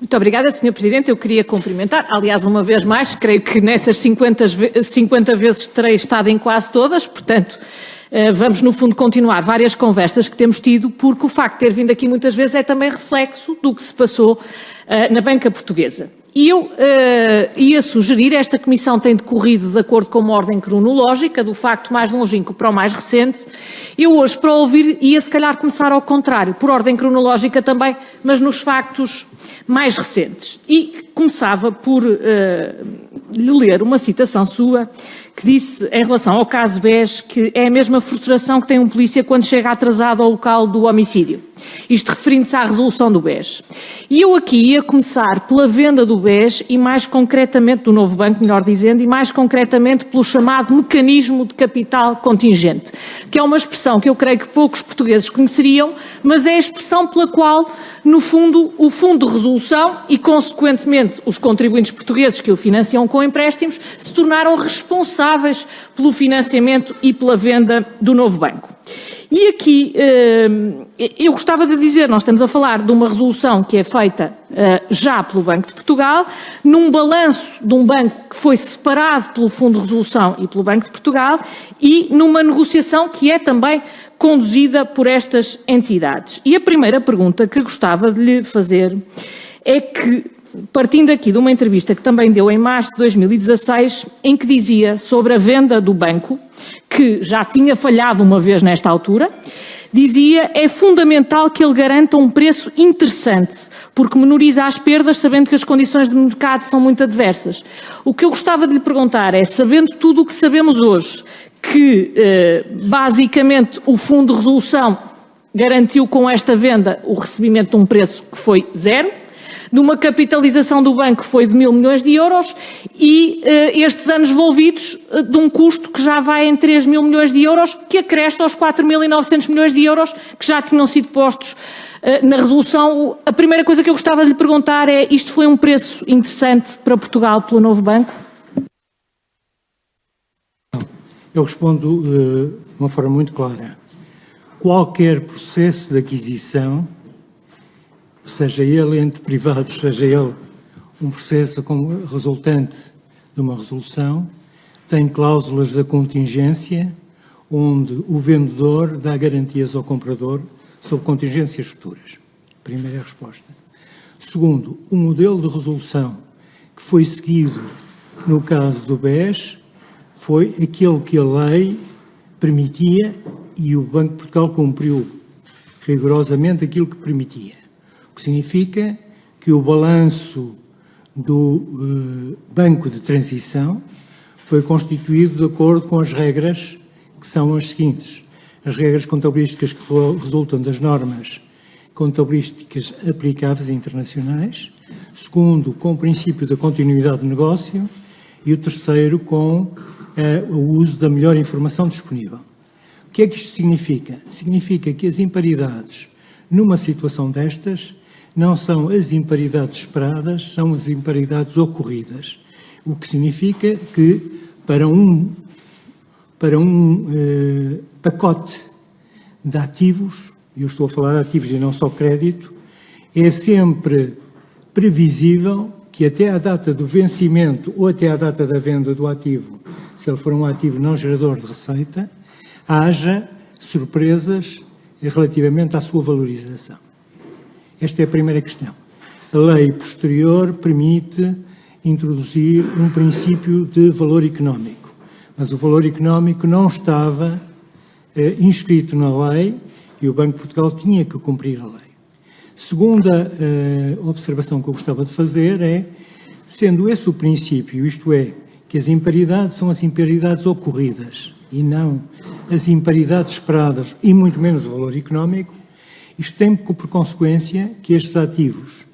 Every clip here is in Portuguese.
Muito obrigada, Sr. Presidente. Eu queria cumprimentar, aliás, uma vez mais, creio que nessas 50 vezes terei estado em quase todas, portanto, vamos, no fundo, continuar várias conversas que temos tido, porque o facto de ter vindo aqui muitas vezes é também reflexo do que se passou na banca portuguesa. E eu ia sugerir, esta comissão tem decorrido de acordo com uma ordem cronológica, do facto mais longínquo para o mais recente. Eu hoje, para ouvir, ia se calhar começar ao contrário, por ordem cronológica também, mas nos factos mais recentes. E começava por lhe ler uma citação sua, que disse, em relação ao caso BES, que é a mesma frustração que tem um polícia quando chega atrasado ao local do homicídio. Isto referindo-se à resolução do BES. E eu aqui ia começar pela venda do BES e mais concretamente, do novo banco, melhor dizendo, e mais concretamente pelo chamado mecanismo de capital contingente, que é uma expressão que eu creio que poucos portugueses conheceriam, mas é a expressão pela qual, no fundo, o Fundo de Resolução e, consequentemente, os contribuintes portugueses que o financiam com empréstimos se tornaram responsáveis pelo financiamento e pela venda do novo banco. E aqui, eu gostava de dizer, nós estamos a falar de uma resolução que é feita já pelo Banco de Portugal, num balanço de um banco que foi separado pelo Fundo de Resolução e pelo Banco de Portugal e numa negociação que é também conduzida por estas entidades. E a primeira pergunta que gostava de lhe fazer é que, partindo aqui de uma entrevista que também deu em março de 2016, em que dizia sobre a venda do banco, que já tinha falhado uma vez nesta altura, dizia: é fundamental que ele garanta um preço interessante, porque menoriza as perdas, sabendo que as condições de mercado são muito adversas. O que eu gostava de lhe perguntar é, sabendo tudo o que sabemos hoje, que basicamente o Fundo de Resolução garantiu com esta venda o recebimento de um preço que foi zero, numa capitalização do banco que foi de 1.000 milhões de euros e estes anos envolvidos de um custo que já vai em 3.000 milhões de euros, que acresce aos 4.900 milhões de euros que já tinham sido postos na resolução. A primeira coisa que eu gostava de lhe perguntar é, isto foi um preço interessante para Portugal pelo novo banco? Eu respondo de uma forma muito clara. Qualquer processo de aquisição, seja ele entre privados, seja ele um processo como resultante de uma resolução, tem cláusulas da contingência, onde o vendedor dá garantias ao comprador sobre contingências futuras. Primeira resposta. Segundo, o modelo de resolução que foi seguido no caso do BES foi aquele que a lei permitia e o Banco de Portugal cumpriu rigorosamente aquilo que permitia. O que significa que o balanço do banco de transição foi constituído de acordo com as regras que são as seguintes. As regras contabilísticas que resultam das normas contabilísticas aplicáveis internacionais. Segundo, com o princípio da continuidade do negócio. E o terceiro, com o uso da melhor informação disponível. O que é que isto significa? Significa que as imparidades, numa situação destas, não são as imparidades esperadas, são as imparidades ocorridas. O que significa que, para um pacote de ativos, e eu estou a falar de ativos e não só crédito, é sempre previsível que até à data do vencimento ou até à data da venda do ativo, se ele for um ativo não gerador de receita, haja surpresas relativamente à sua valorização. Esta é a primeira questão. A lei posterior permite introduzir um princípio de valor económico, mas o valor económico não estava inscrito na lei e o Banco de Portugal tinha que cumprir a lei. Segunda observação que eu gostava de fazer é, sendo esse o princípio, isto é, que as imparidades são as imparidades ocorridas e não as imparidades esperadas e muito menos o valor económico, isto tem por consequência que estes ativos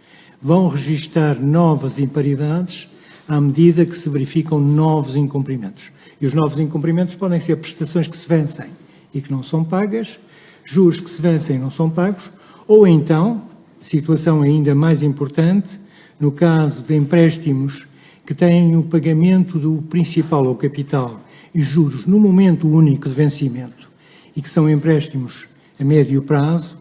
vão registar novas imparidades à medida que se verificam novos incumprimentos. E os novos incumprimentos podem ser prestações que se vencem e que não são pagas, juros que se vencem e não são pagos, ou então, situação ainda mais importante, no caso de empréstimos que têm o pagamento do principal ou capital e juros no momento único de vencimento e que são empréstimos a médio prazo,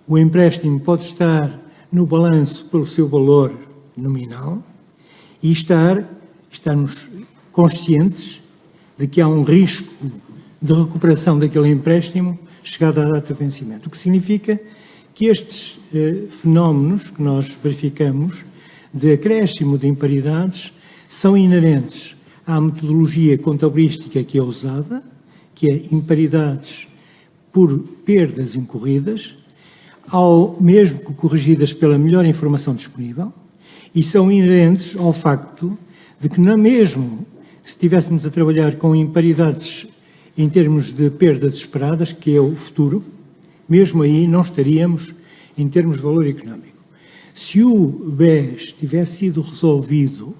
o empréstimo pode estar no balanço pelo seu valor nominal e estarmos conscientes de que há um risco de recuperação daquele empréstimo chegado à data de vencimento. O que significa que estes fenómenos que nós verificamos de acréscimo de imparidades são inerentes à metodologia contabilística que é usada, que é imparidades por perdas incorridas, mesmo que corrigidas pela melhor informação disponível, e são inerentes ao facto de que, mesmo se estivéssemos a trabalhar com imparidades em termos de perdas esperadas, que é o futuro, mesmo aí não estaríamos em termos de valor económico. Se o BES tivesse sido resolvido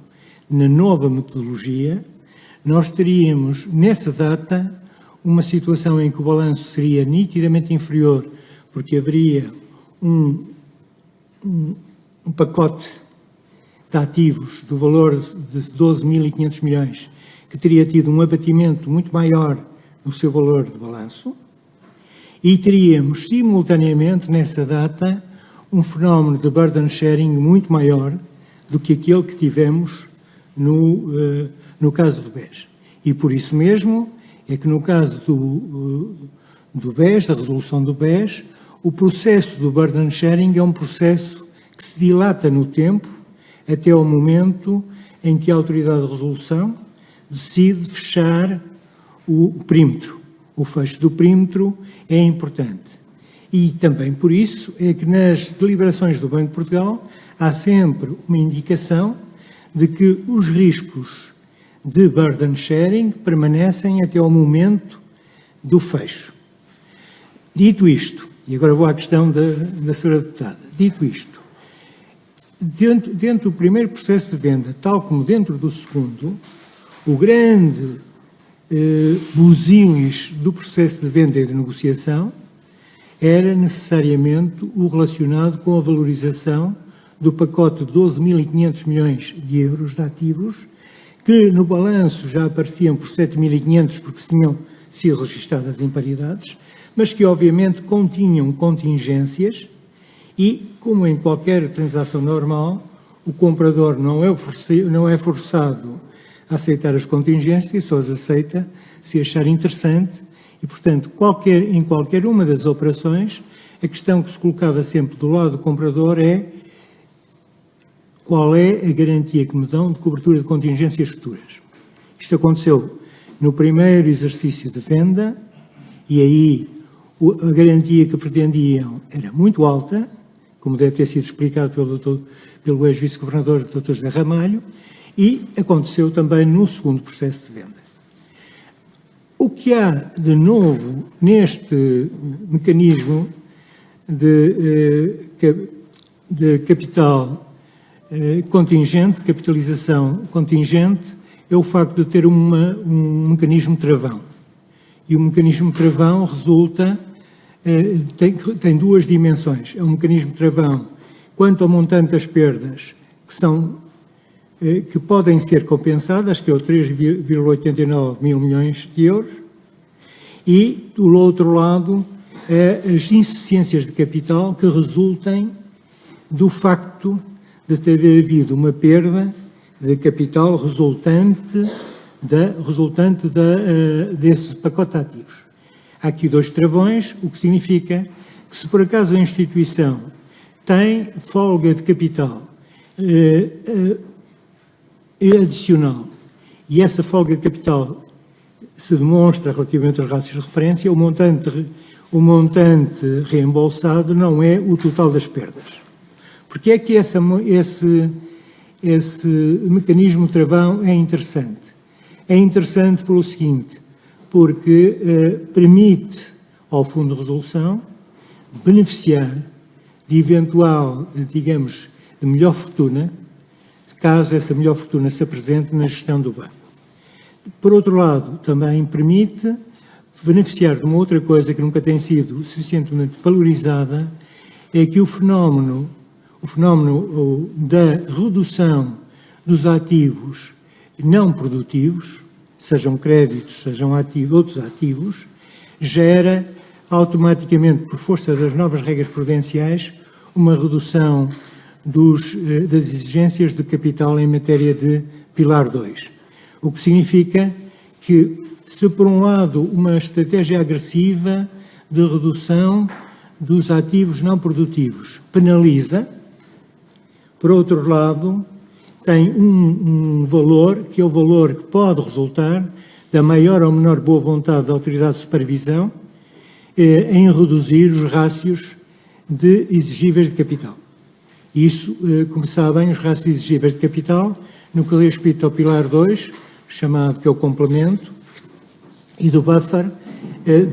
na nova metodologia, nós teríamos, nessa data, uma situação em que o balanço seria nitidamente inferior, porque haveria um pacote de ativos do valor de 12.500 milhões, que teria tido um abatimento muito maior no seu valor de balanço, e teríamos, simultaneamente, nessa data, um fenómeno de burden sharing muito maior do que aquele que tivemos no caso do BES. E por isso mesmo é que no caso do BES, da resolução do BES, o processo do burden sharing é um processo que se dilata no tempo até ao momento em que a autoridade de resolução decide fechar o perímetro. O fecho do perímetro é importante. E também por isso é que nas deliberações do Banco de Portugal há sempre uma indicação de que os riscos de burden sharing permanecem até ao momento do fecho. Dito isto, e agora vou à questão da senhora deputada, dito isto, dentro do primeiro processo de venda, tal como dentro do segundo, o grande busilis do processo de venda e de negociação era necessariamente o relacionado com a valorização do pacote de 12.500 milhões de euros de ativos, que no balanço já apareciam por 7.500 porque tinham sido registadas imparidades, mas que obviamente continham contingências e, como em qualquer transação normal, o comprador não é forçado a aceitar as contingências, só as aceita se achar interessante e, portanto, em qualquer uma das operações, a questão que se colocava sempre do lado do comprador é qual é a garantia que me dão de cobertura de contingências futuras. Isto aconteceu no primeiro exercício de venda e aí a garantia que pretendiam era muito alta, como deve ter sido explicado pelo ex-vice-governador Dr. José Ramalho, e aconteceu também no segundo processo de venda. O que há de novo neste mecanismo de capital contingente, capitalização contingente, é o facto de ter um mecanismo travão. E o mecanismo travão resulta, tem duas dimensões. É um mecanismo travão quanto ao montante das perdas que podem ser compensadas, que é o 3,89 mil milhões de euros, e, do outro lado, as insuficiências de capital que resultem do facto de ter havido uma perda de capital resultante desse pacote de ativos. Há aqui dois travões, o que significa que se por acaso a instituição tem folga de capital adicional e essa folga de capital se demonstra relativamente às rácios de referência, o montante reembolsado não é o total das perdas. Porque é que esse mecanismo travão é interessante? É interessante pelo seguinte, porque permite ao Fundo de Resolução beneficiar de eventual, digamos, de melhor fortuna, caso essa melhor fortuna se apresente na gestão do banco. Por outro lado, também permite beneficiar de uma outra coisa que nunca tem sido suficientemente valorizada, é que o fenómeno da redução dos ativos não produtivos, sejam créditos, sejam outros ativos, gera automaticamente, por força das novas regras prudenciais, uma redução das exigências de capital em matéria de Pilar 2. O que significa que, se por um lado uma estratégia agressiva de redução dos ativos não produtivos penaliza, por outro lado, tem um valor, que é o valor que pode resultar da maior ou menor boa vontade da autoridade de supervisão em reduzir os rácios de exigíveis de capital. Isso, como sabem, os rácios exigíveis de capital, no que diz respeito ao Pilar 2, chamado que é o complemento, e do buffer,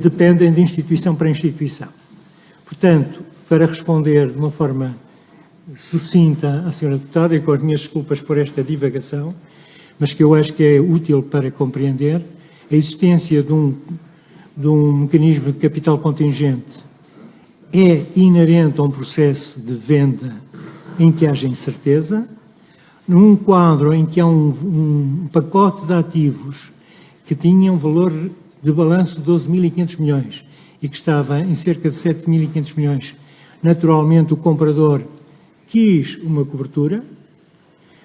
dependem de instituição para instituição. Portanto, para responder de uma forma sucinta à Sra. Deputada, e com as minhas desculpas por esta divagação, mas que eu acho que é útil para compreender, a existência de um mecanismo de capital contingente é inerente a um processo de venda em que haja incerteza, num quadro em que há um pacote de ativos que tinha um valor de balanço de 12.500 milhões e que estava em cerca de 7.500 milhões. Naturalmente, o comprador quis uma cobertura.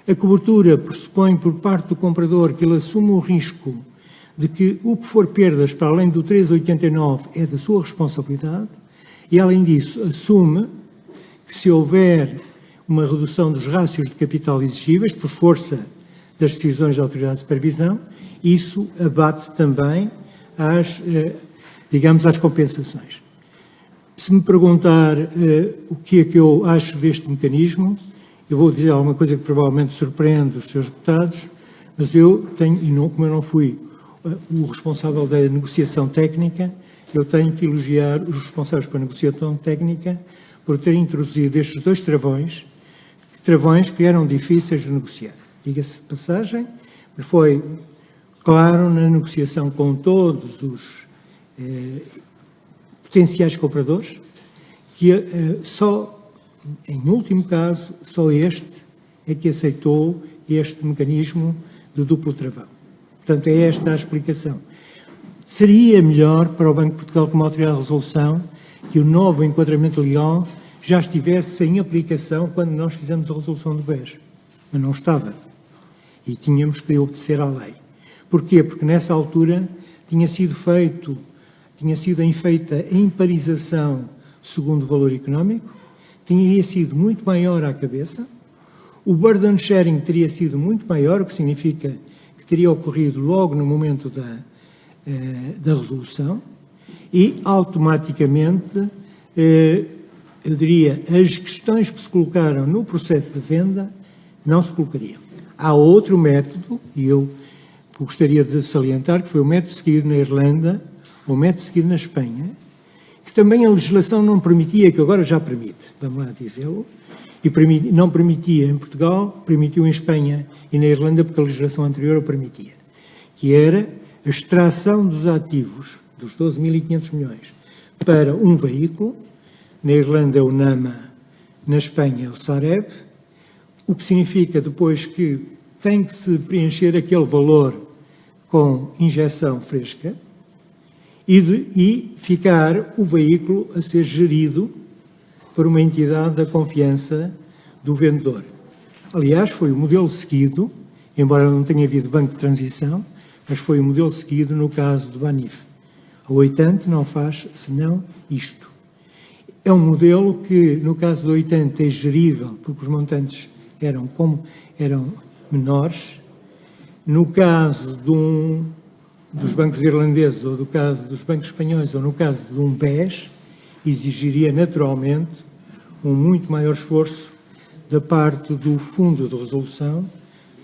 A cobertura pressupõe por parte do comprador que ele assume o risco de que o que for perdas para além do 3,89 é da sua responsabilidade e, além disso, assume que se houver uma redução dos rácios de capital exigíveis por força das decisões da autoridade de supervisão, isso abate também às compensações. Se me perguntar o que é que eu acho deste mecanismo, eu vou dizer alguma coisa que provavelmente surpreende os seus deputados, mas eu tenho, como eu não fui o responsável da negociação técnica, eu tenho que elogiar os responsáveis pela negociação técnica por terem introduzido estes dois travões que eram difíceis de negociar. Diga-se de passagem, foi claro na negociação com todos os potenciais compradores, que só, em último caso, só este é que aceitou este mecanismo de duplo travão. Portanto, é esta a explicação. Seria melhor para o Banco de Portugal, como autoridade de resolução, que o novo enquadramento legal já estivesse em aplicação quando nós fizemos a resolução do BES. Mas não estava. E tínhamos que obedecer à lei. Porquê? Porque nessa altura tinha sido feita a imparização segundo o valor económico, teria sido muito maior à cabeça, o burden sharing teria sido muito maior, o que significa que teria ocorrido logo no momento da resolução e, automaticamente, eu diria, as questões que se colocaram no processo de venda não se colocariam. Há outro método, e eu gostaria de salientar, que foi o método seguido na Irlanda, o método seguido na Espanha, que também a legislação não permitia, que agora já permite, vamos lá dizê-lo, e não permitia em Portugal, permitiu em Espanha e na Irlanda, porque a legislação anterior o permitia, que era a extração dos ativos dos 12.500 milhões para um veículo, na Irlanda é o NAMA, na Espanha é o Sareb, o que significa depois que tem que se preencher aquele valor com injeção fresca e ficar o veículo a ser gerido por uma entidade da confiança do vendedor. Aliás, foi o modelo seguido, embora não tenha havido banco de transição, mas foi o modelo seguido no caso do Banif. A 80 não faz senão isto. É um modelo que, no caso do 80, é gerível, porque os montantes eram menores. No caso dos bancos irlandeses, ou no caso dos bancos espanhóis, ou no caso de um BES, exigiria naturalmente um muito maior esforço da parte do fundo de resolução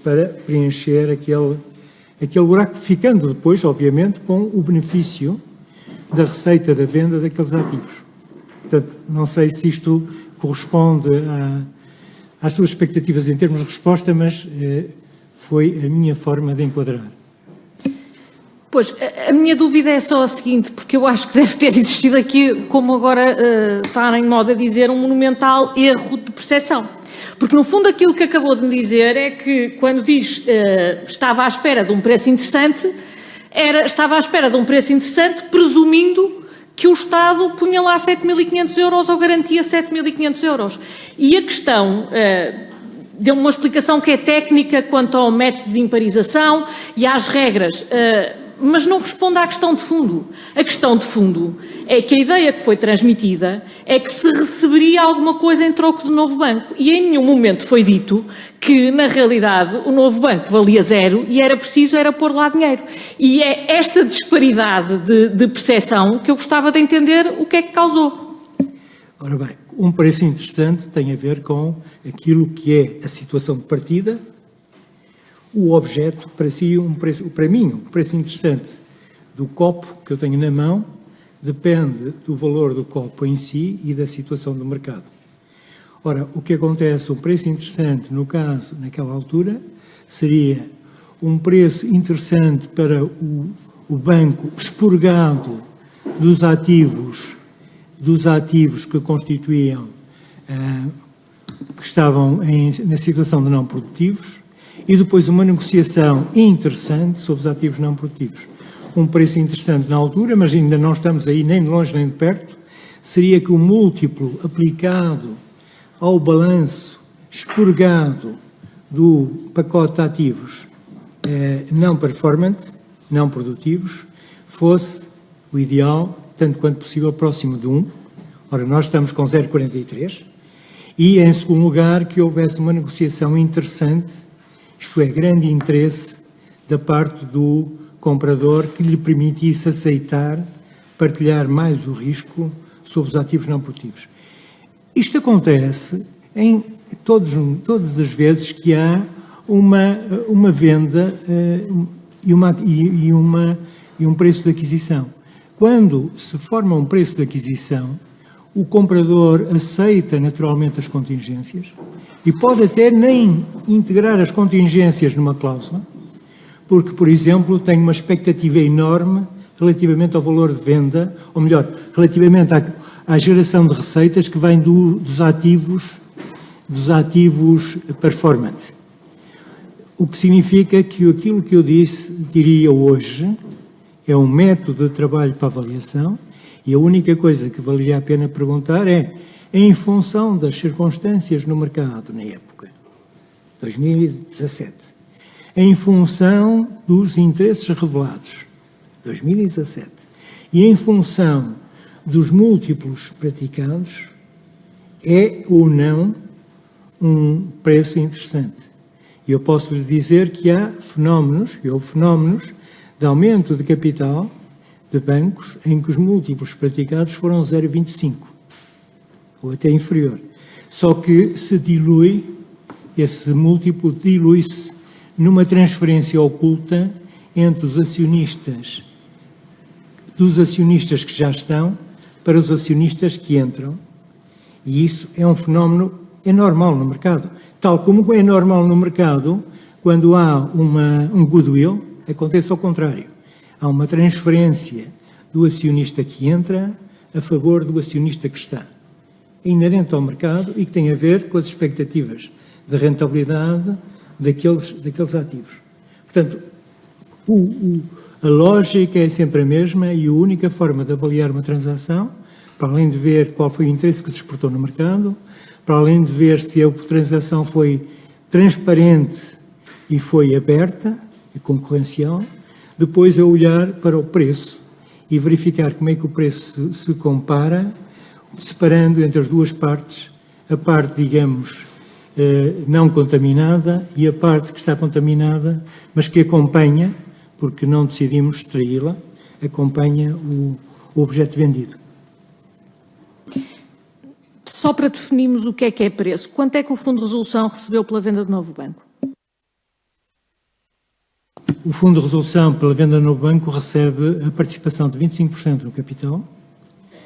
para preencher aquele buraco, ficando depois, obviamente, com o benefício da receita da venda daqueles ativos. Portanto, não sei se isto corresponde às suas expectativas em termos de resposta, mas foi a minha forma de enquadrar. Pois, a minha dúvida é só a seguinte, porque eu acho que deve ter existido aqui, como agora está em moda dizer, um monumental erro de percepção. Porque, no fundo, aquilo que acabou de me dizer é que, quando diz estava à espera de um preço interessante, estava à espera de um preço interessante, presumindo que o Estado punha lá 7.500 euros ou garantia 7.500 euros. E a questão, deu-me uma explicação que é técnica quanto ao método de imparização e às regras, mas não responde à questão de fundo. A questão de fundo é que a ideia que foi transmitida é que se receberia alguma coisa em troco do novo banco. E em nenhum momento foi dito que, na realidade, o novo banco valia zero e era preciso pôr lá dinheiro. E é esta disparidade de percepção que eu gostava de entender o que é que causou. Ora bem, um preço interessante tem a ver com aquilo que é a situação de partida, o objeto, para mim, um preço interessante do copo que eu tenho na mão depende do valor do copo em si e da situação do mercado. Ora, o que acontece, um preço interessante, no caso, naquela altura, seria um preço interessante para o banco expurgado dos ativos que constituíam, que estavam na situação de não produtivos, e depois uma negociação interessante sobre os ativos não produtivos. Um preço interessante na altura, mas ainda não estamos aí nem de longe nem de perto, seria que o múltiplo aplicado ao balanço expurgado do pacote de ativos não performance, não produtivos, fosse o ideal, tanto quanto possível, próximo de 1. Ora, nós estamos com 0,43. E, em segundo lugar, que houvesse uma negociação interessante, isto é, grande interesse da parte do comprador que lhe permitisse aceitar, partilhar mais o risco sobre os ativos não produtivos. Isto acontece em todas as vezes que há uma venda e um preço de aquisição. Quando se forma um preço de aquisição, o comprador aceita naturalmente as contingências e pode até nem integrar as contingências numa cláusula, porque, por exemplo, tem uma expectativa enorme relativamente ao valor de venda, ou melhor, relativamente à geração de receitas que vem dos ativos performance. O que significa que aquilo que eu diria hoje, é um método de trabalho para avaliação, e a única coisa que valeria a pena perguntar é, em função das circunstâncias no mercado na época, 2017, em função dos interesses revelados, 2017, e em função dos múltiplos praticados, é ou não um preço interessante. E eu posso lhe dizer que houve fenómenos de aumento de capital de bancos em que os múltiplos praticados foram 0,25, ou até inferior. Só que se dilui, esse múltiplo dilui-se numa transferência oculta entre os acionistas, dos acionistas que já estão para os acionistas que entram. E isso é um fenómeno, é normal no mercado. Tal como é normal no mercado, quando há um goodwill, acontece ao contrário. Há uma transferência do acionista que entra a favor do acionista que está. É inerente ao mercado e que tem a ver com as expectativas de rentabilidade daqueles ativos. Portanto, a lógica é sempre a mesma e a única forma de avaliar uma transação, para além de ver qual foi o interesse que despertou no mercado, para além de ver se a transação foi transparente e foi aberta e concorrencial, depois é olhar para o preço e verificar como é que o preço se compara, separando entre as duas partes, a parte, digamos, não contaminada e a parte que está contaminada, mas que acompanha, porque não decidimos extraí-la, acompanha o objeto vendido. Só para definirmos o que é preço, quanto é que o Fundo de Resolução recebeu pela venda do novo banco? O Fundo de Resolução pela venda do novo banco recebe a participação de 25% no capital.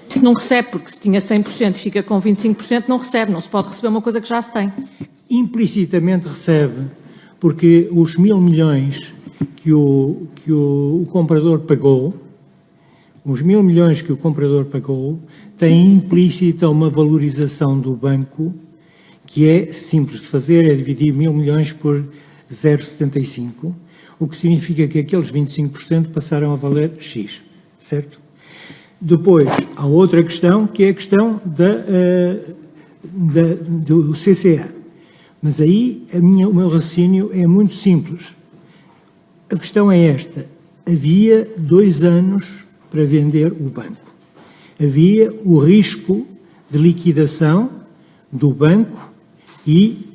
Se não recebe, porque se tinha 100% e fica com 25%, não recebe, não se pode receber uma coisa que já se tem. Implicitamente recebe, porque os 1.000 milhões que o comprador pagou, os 1.000 milhões que o comprador pagou, têm implícita uma valorização do banco, que é simples de fazer, é dividir 1.000 milhões por 0,75, o que significa que aqueles 25% passaram a valer X, certo? Depois, há outra questão, que é a questão do CCA. Mas aí o meu raciocínio é muito simples. A questão é esta. Havia 2 anos para vender o banco. Havia o risco de liquidação do banco e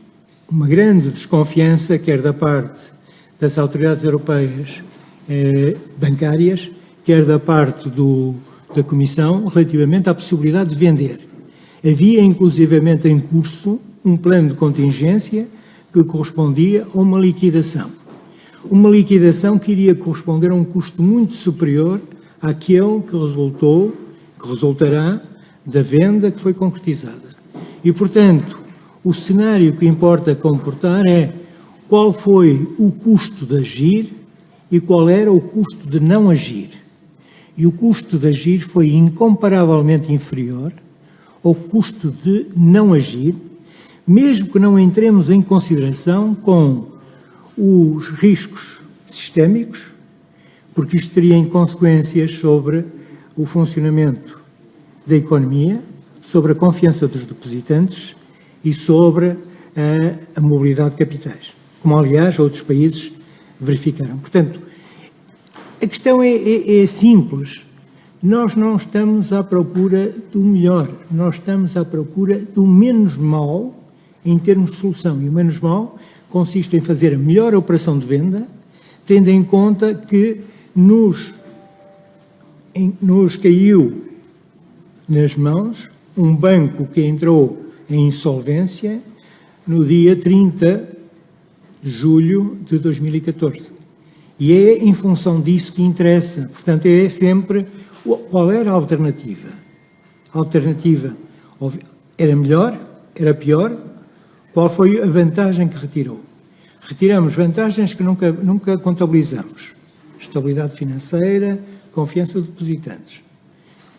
uma grande desconfiança, quer da parte das autoridades europeias bancárias, quer da parte da Comissão, relativamente à possibilidade de vender. Havia, inclusivamente, em curso um plano de contingência que correspondia a uma liquidação. Uma liquidação que iria corresponder a um custo muito superior àquele que resultará da venda que foi concretizada. E, portanto, o cenário que importa comportar é qual foi o custo de agir e qual era o custo de não agir. E o custo de agir foi incomparavelmente inferior ao custo de não agir, mesmo que não entremos em consideração com os riscos sistémicos, porque isto teria consequências sobre o funcionamento da economia, sobre a confiança dos depositantes e sobre a mobilidade de capitais, como aliás outros países verificaram. Portanto, a questão é simples. Nós não estamos à procura do melhor, nós estamos à procura do menos mau em termos de solução. E o menos mau consiste em fazer a melhor operação de venda, tendo em conta que nos caiu nas mãos um banco que entrou em insolvência no dia 30 de julho de 2014. E é em função disso que interessa. Portanto, é sempre qual era a alternativa. A alternativa era melhor, era pior. Qual foi a vantagem que retirou? Retiramos vantagens que nunca contabilizamos. Estabilidade financeira, confiança dos depositantes,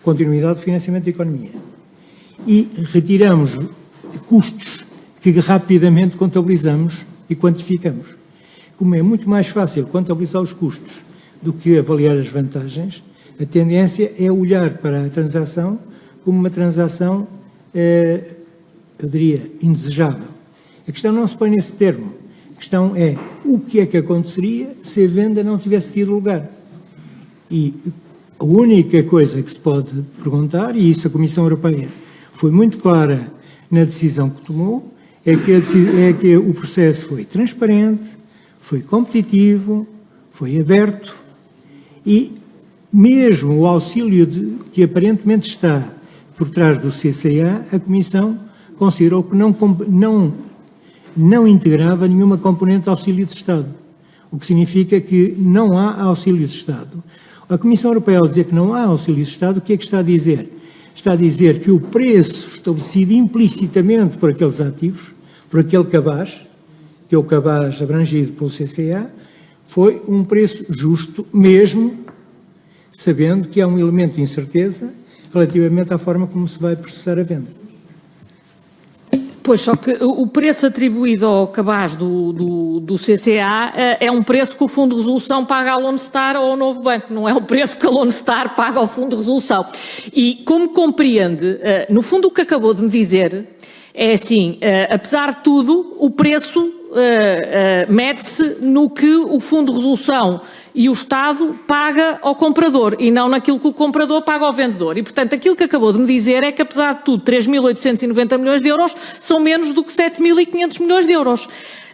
continuidade de financiamento da economia. E retiramos custos que rapidamente contabilizamos e quantificamos. Como é muito mais fácil contabilizar os custos do que avaliar as vantagens, a tendência é olhar para a transação como uma transação, eu diria, indesejável. A questão não se põe nesse termo. A questão é o que é que aconteceria se a venda não tivesse tido lugar. E a única coisa que se pode perguntar, e isso a Comissão Europeia foi muito clara na decisão que tomou, é que o processo foi transparente, foi competitivo, foi aberto e mesmo o auxílio que aparentemente está por trás do CCA, a Comissão considerou que não integrava nenhuma componente de auxílio de Estado, o que significa que não há auxílio de Estado. A Comissão Europeia, ao dizer que não há auxílio de Estado, o que é que está a dizer? Está a dizer que o preço estabelecido implicitamente por aqueles ativos, por aquele cabaz, que é o cabaz abrangido pelo CCA, foi um preço justo, mesmo sabendo que há um elemento de incerteza relativamente à forma como se vai processar a venda. Pois, só que o preço atribuído ao cabaz do CCA é um preço que o Fundo de Resolução paga à Lone Star ou ao Novo Banco, não é o preço que a Lone Star paga ao Fundo de Resolução. E como compreende, no fundo o que acabou de me dizer é assim, apesar de tudo, o preço mede-se no que o Fundo de Resolução e o Estado paga ao comprador e não naquilo que o comprador paga ao vendedor. E, portanto, aquilo que acabou de me dizer é que, apesar de tudo, 3.890 milhões de euros são menos do que 7.500 milhões de euros.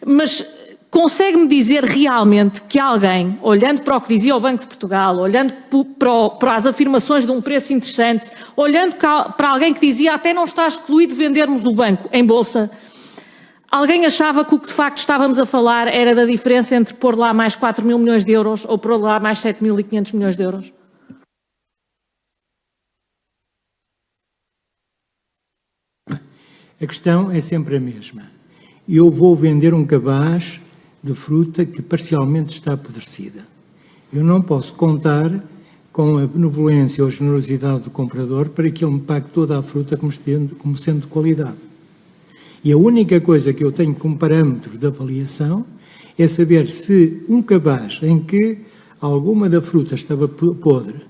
Mas consegue-me dizer realmente que alguém, olhando para o que dizia o Banco de Portugal, olhando para as afirmações de um preço interessante, olhando para alguém que dizia até não está excluído vendermos o banco em bolsa, alguém achava que o que de facto estávamos a falar era da diferença entre pôr lá mais 4.000 milhões de euros ou pôr lá mais 7.500 milhões de euros? A questão é sempre a mesma. Eu vou vender um cabaz de fruta que parcialmente está apodrecida. Eu não posso contar com a benevolência ou a generosidade do comprador para que ele me pague toda a fruta como sendo de qualidade. E a única coisa que eu tenho como parâmetro de avaliação é saber se um cabaz em que alguma da fruta estava podre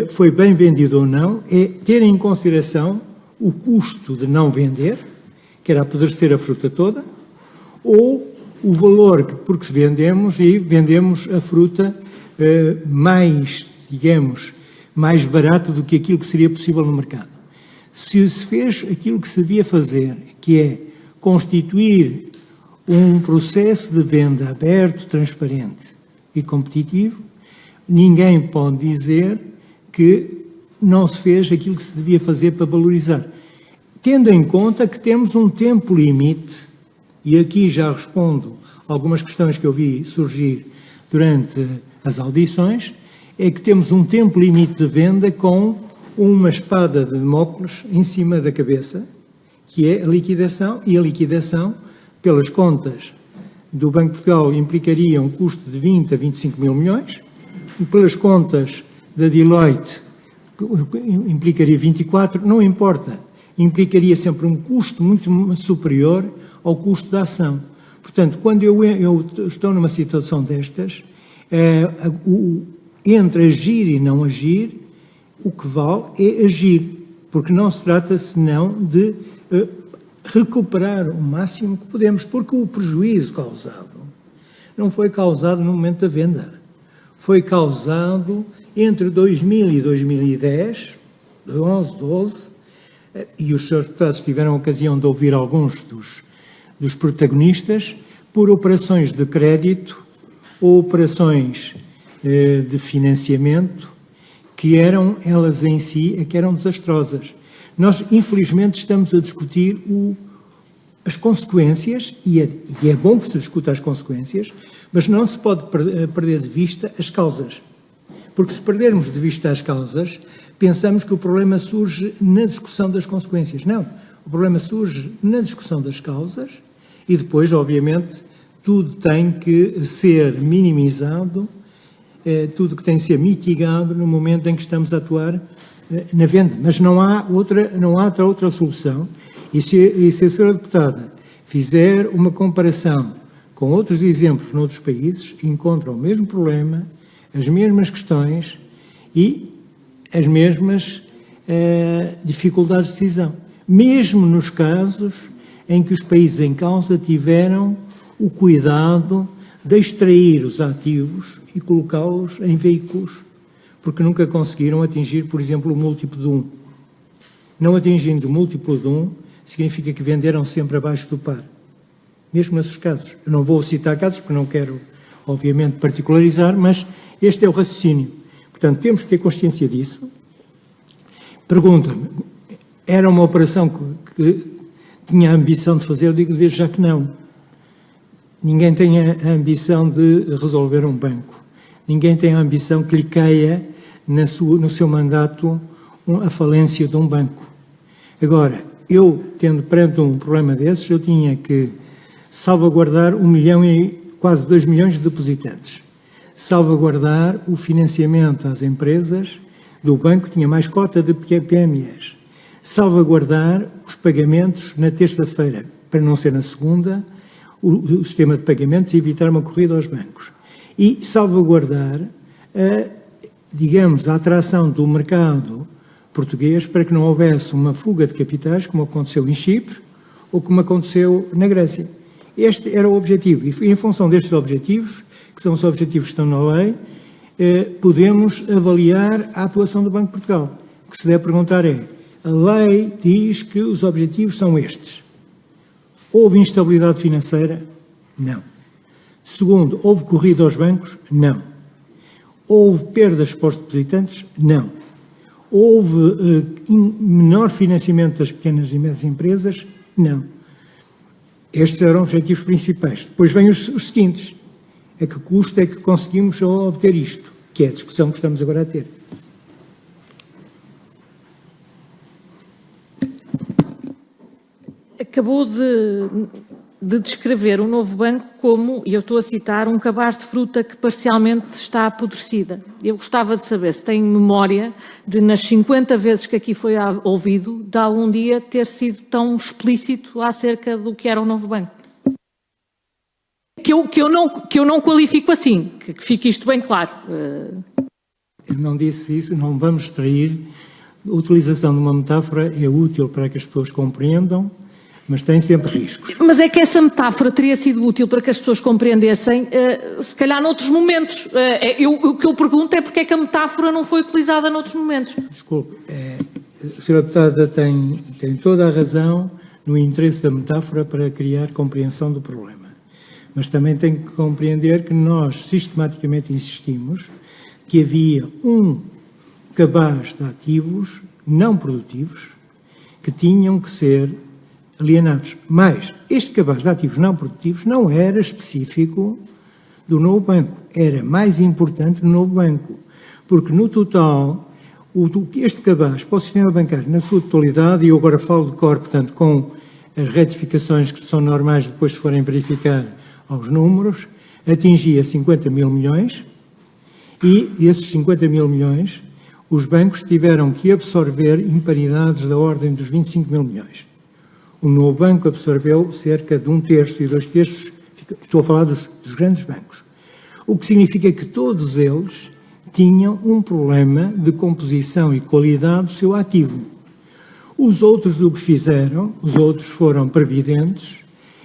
foi bem vendido ou não, é ter em consideração o custo de não vender, que era apodrecer a fruta toda, ou o valor porque vendemos e vendemos a fruta mais, digamos, mais barato do que aquilo que seria possível no mercado. Se se fez aquilo que se devia fazer, que é constituir um processo de venda aberto, transparente e competitivo, ninguém pode dizer que não se fez aquilo que se devia fazer para valorizar. Tendo em conta que temos um tempo limite, e aqui já respondo a algumas questões que eu vi surgir durante as audições, é que temos um tempo limite de venda com uma espada de Damócles em cima da cabeça, que é a liquidação, e a liquidação, pelas contas do Banco de Portugal, implicaria um custo de 20 a 25 mil milhões, e pelas contas da Deloitte, implicaria 24, não importa, implicaria sempre um custo muito superior ao custo da ação. Portanto, quando eu estou numa situação destas, entre agir e não agir, o que vale é agir, porque não se trata senão de recuperar o máximo que podemos, porque o prejuízo causado não foi causado no momento da venda, foi causado entre 2000 e 2010, 11, 12, e os senhores deputados tiveram a ocasião de ouvir alguns dos protagonistas, por operações de crédito ou operações de financiamento que eram, elas em si, que eram desastrosas. Nós, infelizmente, estamos a discutir as consequências, e é bom que se discuta as consequências, mas não se pode perder de vista as causas. Porque se perdermos de vista as causas, pensamos que o problema surge na discussão das consequências. Não, o problema surge na discussão das causas e depois, obviamente, tudo tem que ser minimizado, tudo que tem que ser mitigado no momento em que estamos a atuar na venda. Mas não há outra solução. E se a senhora deputada fizer uma comparação com outros exemplos noutros países, encontra o mesmo problema, as mesmas questões e as mesmas dificuldades de decisão. Mesmo nos casos em que os países em causa tiveram o cuidado de extrair os ativos e colocá-los em veículos, porque nunca conseguiram atingir, por exemplo, o múltiplo de 1. Não atingindo o múltiplo de 1, significa que venderam sempre abaixo do par. Mesmo nesses casos. Eu não vou citar casos porque não quero, obviamente, particularizar, mas este é o raciocínio. Portanto, temos que ter consciência disso. Pergunta-me, era uma operação que tinha a ambição de fazer? Eu digo desde já que não. Ninguém tem a ambição de resolver um banco. Ninguém tem a ambição que lhe caia no seu mandato a falência de um banco. Agora, eu, tendo perante um problema desses, eu tinha que salvaguardar 1 milhão e quase 2 milhões de depositantes. Salvaguardar o financiamento às empresas do banco, tinha mais cota de PMEs. Salvaguardar os pagamentos na terça-feira, para não ser na segunda, o sistema de pagamentos e evitar uma corrida aos bancos. E salvaguardar, digamos, a atração do mercado português para que não houvesse uma fuga de capitais, como aconteceu em Chipre ou como aconteceu na Grécia. Este era o objetivo. E em função destes objetivos, que são os objetivos que estão na lei, podemos avaliar a atuação do Banco de Portugal. O que se deve perguntar é, a lei diz que os objetivos são estes. Houve instabilidade financeira? Não. Segundo, houve corrida aos bancos? Não. Houve perdas para os depositantes? Não. Houve menor financiamento das pequenas e médias empresas? Não. Estes eram os objetivos principais. Depois vêm os seguintes. A que custo é que conseguimos obter isto? Que é a discussão que estamos agora a ter. Acabou de descrever o novo banco como, e eu estou a citar, um cabaz de fruta que parcialmente está apodrecida. Eu gostava de saber se tem memória de, nas 50 vezes que aqui foi ouvido, de algum dia ter sido tão explícito acerca do que era o novo banco. Que eu não qualifico assim, que fique isto bem claro. eu não disse isso, não vamos extrair. A utilização de uma metáfora é útil para que as pessoas compreendam, mas tem sempre riscos. Mas é que essa metáfora teria sido útil para que as pessoas compreendessem, se calhar noutros momentos. O que eu pergunto é porque é que a metáfora não foi utilizada noutros momentos. Desculpe, a senhora deputada tem toda a razão no interesse da metáfora para criar compreensão do problema. Mas também tem que compreender que nós sistematicamente insistimos que havia um cabaz de ativos não produtivos que tinham que ser alienados. Mas este cabaz de ativos não produtivos não era específico do novo banco, era mais importante do novo banco, porque no total, este cabaz para o sistema bancário na sua totalidade, e eu agora falo de cor, portanto, com as retificações que são normais depois se forem verificar aos números, atingia 50 mil milhões, e esses 50 mil milhões, os bancos tiveram que absorver imparidades da ordem dos 25 mil milhões. O novo banco absorveu cerca de 1/3 e 2/3, estou a falar dos grandes bancos. O que significa que todos eles tinham um problema de composição e qualidade do seu ativo. Os outros o que fizeram, os outros foram previdentes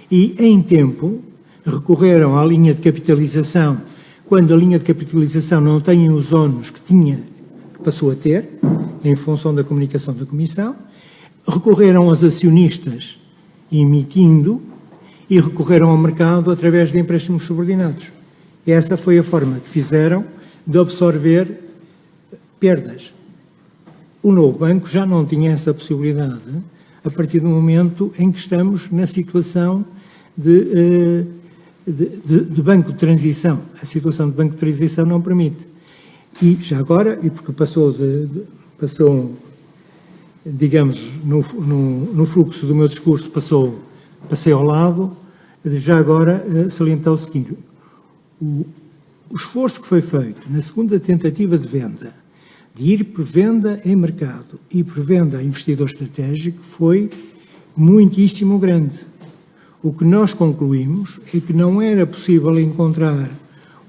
e, em tempo, recorreram à linha de capitalização, quando a linha de capitalização não tem os ónus que passou a ter, em função da comunicação da Comissão, recorreram aos acionistas emitindo e recorreram ao mercado através de empréstimos subordinados. Essa foi a forma que fizeram de absorver perdas. O novo banco já não tinha essa possibilidade a partir do momento em que estamos na situação de banco de transição. A situação de banco de transição não permite. E já agora, e porque passou, digamos, no fluxo do meu discurso, passei ao lado, já agora salientar o seguinte: o esforço que foi feito na segunda tentativa de venda, de ir por venda em mercado e por venda a investidor estratégico, foi muitíssimo grande. O que nós concluímos é que não era possível encontrar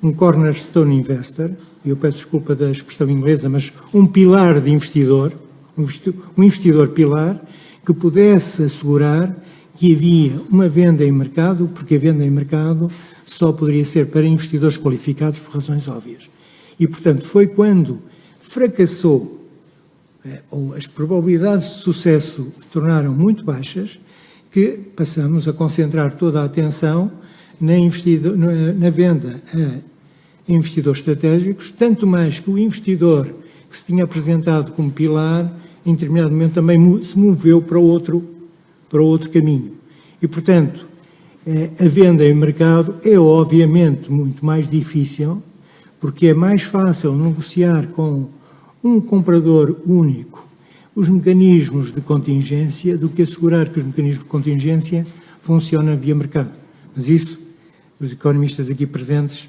um cornerstone investor, e eu peço desculpa da expressão inglesa, mas um pilar de investidor, um investidor pilar, que pudesse assegurar que havia uma venda em mercado, porque a venda em mercado só poderia ser para investidores qualificados por razões óbvias. E, portanto, foi quando fracassou, ou as probabilidades de sucesso tornaram muito baixas, que passamos a concentrar toda a atenção na venda a investidores estratégicos, tanto mais que o investidor que se tinha apresentado como pilar, em determinado momento também se moveu para outro caminho. E, portanto, a venda em mercado é obviamente muito mais difícil, porque é mais fácil negociar com um comprador único os mecanismos de contingência do que assegurar que os mecanismos de contingência funcionam via mercado. Mas isso, os economistas aqui presentes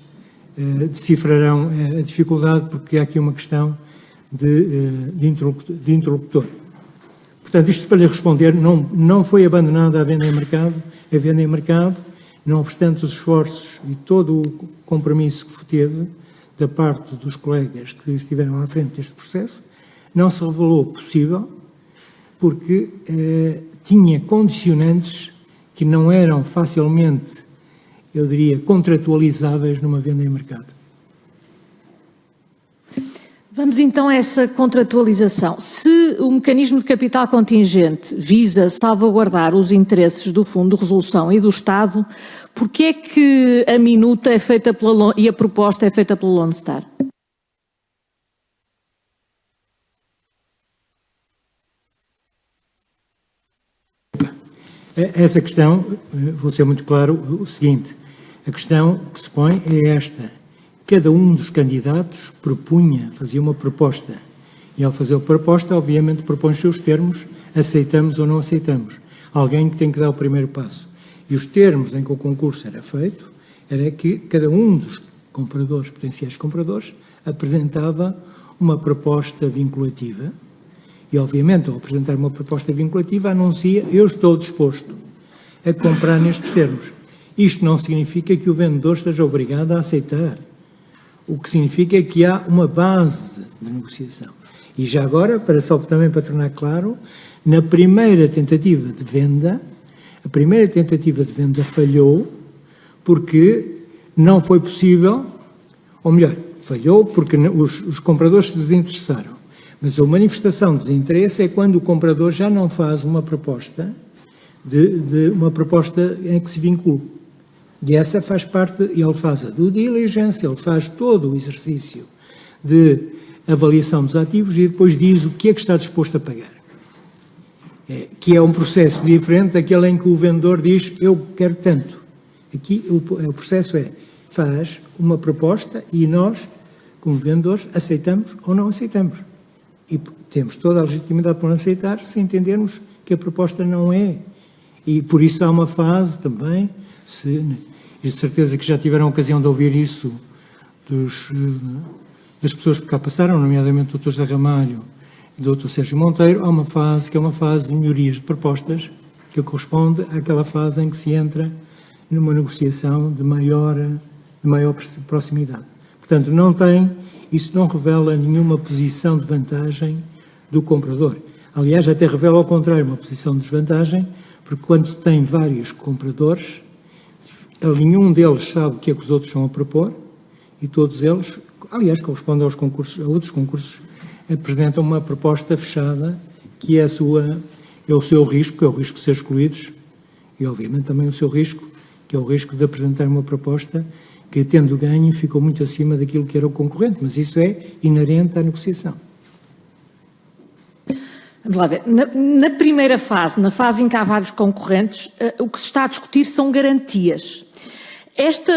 decifrarão a dificuldade, porque há aqui uma questão de interlocutor. Portanto, isto para lhe responder, não foi abandonada a venda em mercado, não obstante os esforços e todo o compromisso que teve da parte dos colegas que estiveram à frente deste processo, não se revelou possível porque tinha condicionantes que não eram facilmente, eu diria, contratualizáveis numa venda em mercado. Vamos então a essa contratualização. Se o mecanismo de capital contingente visa salvaguardar os interesses do Fundo de Resolução e do Estado, por que é que a minuta é feita e a proposta é feita pela Lone Star? Essa questão, vou ser muito claro, o seguinte, a questão que se põe é esta: cada um dos candidatos fazia uma proposta, e ao fazer a proposta, obviamente, propõe os seus termos, aceitamos ou não aceitamos. Alguém que tem que dar o primeiro passo. E os termos em que o concurso era feito, era que cada um dos compradores, potenciais compradores, apresentava uma proposta vinculativa, e, obviamente, ao apresentar uma proposta vinculativa, anuncia: eu estou disposto a comprar nestes termos. Isto não significa que o vendedor esteja obrigado a aceitar o que significa que há uma base de negociação. E já agora, também para tornar claro, na primeira tentativa de venda, a primeira tentativa de venda falhou porque não foi possível, ou melhor, falhou porque os compradores se desinteressaram. Mas a manifestação de desinteresse é quando o comprador já não faz uma proposta, uma proposta em que se vincula. E essa faz parte, ele faz a due diligence, ele faz todo o exercício de avaliação dos ativos e depois diz o que é que está disposto a pagar. Que é um processo diferente daquele em que o vendedor diz, eu quero tanto. Aqui o processo faz uma proposta e nós, como vendedores, aceitamos ou não aceitamos. E temos toda a legitimidade para não aceitar se entendermos que a proposta não é. E por isso há uma fase também, e de certeza que já tiveram a ocasião de ouvir isso das pessoas que cá passaram, nomeadamente o Dr. José Ramalho e o Dr. Sérgio Monteiro, há uma fase que é uma fase de melhorias de propostas que corresponde àquela fase em que se entra numa negociação de maior proximidade. Portanto, isso não revela nenhuma posição de vantagem do comprador. Aliás, até revela ao contrário, uma posição de desvantagem, porque quando se tem vários compradores, nenhum deles sabe o que é que os outros estão a propor e todos eles, aliás, correspondem a outros concursos, apresentam uma proposta fechada que é o seu risco, que é o risco de ser excluídos e, obviamente, também o seu risco, que é o risco de apresentar uma proposta que, tendo ganho, ficou muito acima daquilo que era o concorrente, mas isso é inerente à negociação. Vamos lá ver. Na primeira fase, na fase em que há vários concorrentes, o que se está a discutir são garantias. Este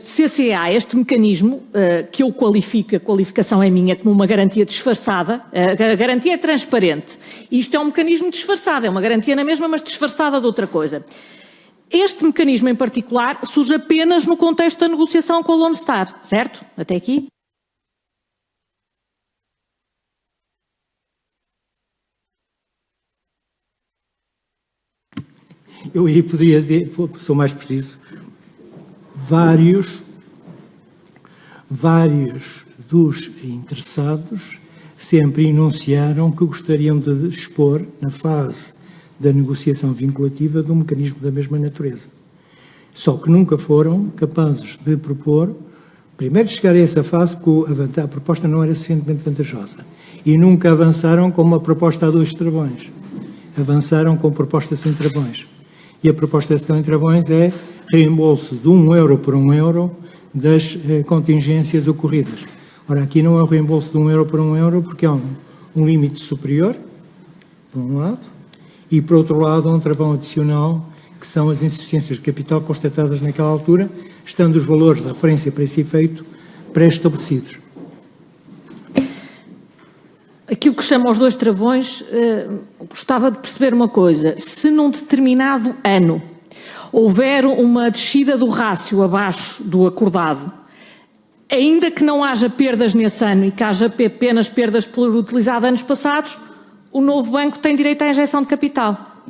CCA, este mecanismo, que eu qualifico, a qualificação é minha, como uma garantia disfarçada, a garantia é transparente. Isto é um mecanismo disfarçado, é uma garantia na mesma, mas disfarçada de outra coisa. Este mecanismo em particular surge apenas no contexto da negociação com a Lone Star, certo? Até aqui? Eu aí poderia dizer, sou mais preciso, vários dos interessados sempre enunciaram que gostariam de expor, na fase da negociação vinculativa, de um mecanismo da mesma natureza. Só que nunca foram capazes de propor, primeiro chegar a essa fase, porque a proposta não era suficientemente vantajosa, e nunca avançaram com uma proposta a 2 travões. Avançaram com proposta sem travões. E a proposta sem travões é reembolso de €1 por €1 das contingências ocorridas. Ora, aqui não é o reembolso de €1 por €1, porque há um limite superior, por um lado, e, por outro lado, há um travão adicional, que são as insuficiências de capital constatadas naquela altura, estando os valores de referência para esse efeito pré-estabelecidos. Aquilo que chama os 2 travões, gostava de perceber uma coisa. Se num determinado ano houver uma descida do rácio abaixo do acordado, ainda que não haja perdas nesse ano e que haja apenas perdas por utilizado anos passados, o novo banco tem direito à injeção de capital.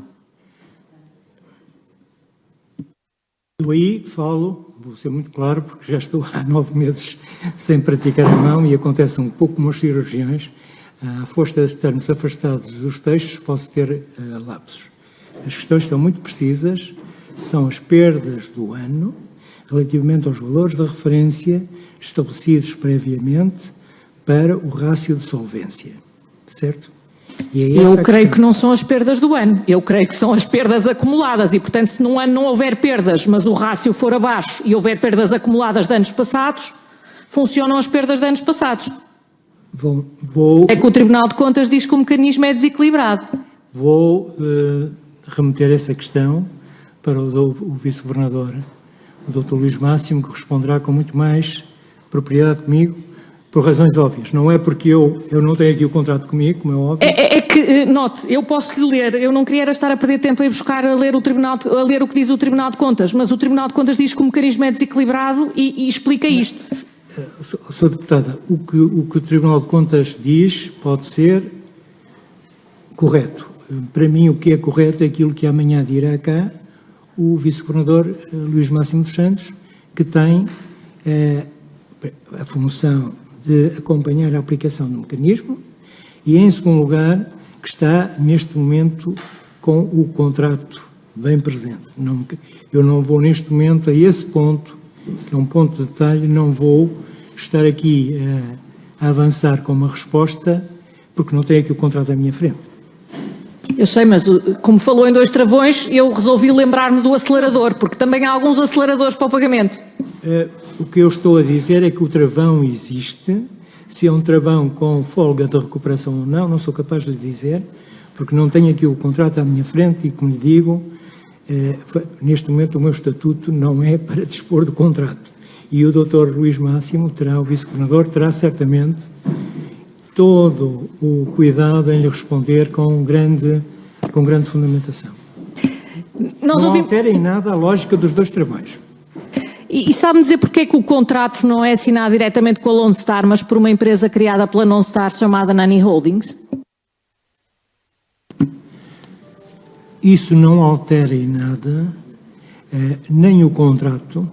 Eu aí vou ser muito claro, porque já estou há 9 meses sem praticar a mão e acontece um pouco como os cirurgiões. À força de estarmos afastados dos textos, posso ter lapsos. As questões estão muito precisas, são as perdas do ano, relativamente aos valores de referência estabelecidos previamente para o rácio de solvência, certo? Eu creio que não são as perdas do ano, eu creio que são as perdas acumuladas e, portanto, se num ano não houver perdas, mas o rácio for abaixo e houver perdas acumuladas de anos passados, funcionam as perdas de anos passados. É que o Tribunal de Contas diz que o mecanismo é desequilibrado. Vou remeter essa questão para o Vice-Governador, o Dr. Luís Máximo, que responderá com muito mais propriedade comigo, por razões óbvias. Não é porque eu não tenho aqui o contrato comigo, como é óbvio. É que, note, eu posso lhe ler, eu não queria estar a perder tempo a ir buscar a ler o que diz o Tribunal de Contas, mas o Tribunal de Contas diz que o mecanismo é desequilibrado e explica isto. Sr. Deputada, o que o Tribunal de Contas diz pode ser correto. Para mim, o que é correto é aquilo que amanhã dirá cá o Vice-Governador Luís Máximo dos Santos, que tem a função de acompanhar a aplicação do mecanismo e, em segundo lugar, que está, neste momento, com o contrato bem presente. Eu não vou, neste momento, a esse ponto, que é um ponto de detalhe, não vou estar aqui a avançar com uma resposta, porque não tenho aqui o contrato à minha frente. Eu sei, mas como falou em 2 travões, eu resolvi lembrar-me do acelerador, porque também há alguns aceleradores para o pagamento. O que eu estou a dizer é que o travão existe. Se é um travão com folga de recuperação ou não sou capaz de lhe dizer, porque não tenho aqui o contrato à minha frente e, como lhe digo, neste momento o meu estatuto não é para dispor do contrato. E o Dr. Luís Máximo o Vice-Governador, terá certamente todo o cuidado em lhe responder com grande fundamentação. Não altera em nada a lógica dos 2 travões. E sabe-me dizer porque é que o contrato não é assinado diretamente com a Lone Star, mas por uma empresa criada pela Lone Star chamada Nani Holdings? Isso não altera em nada nem o contrato,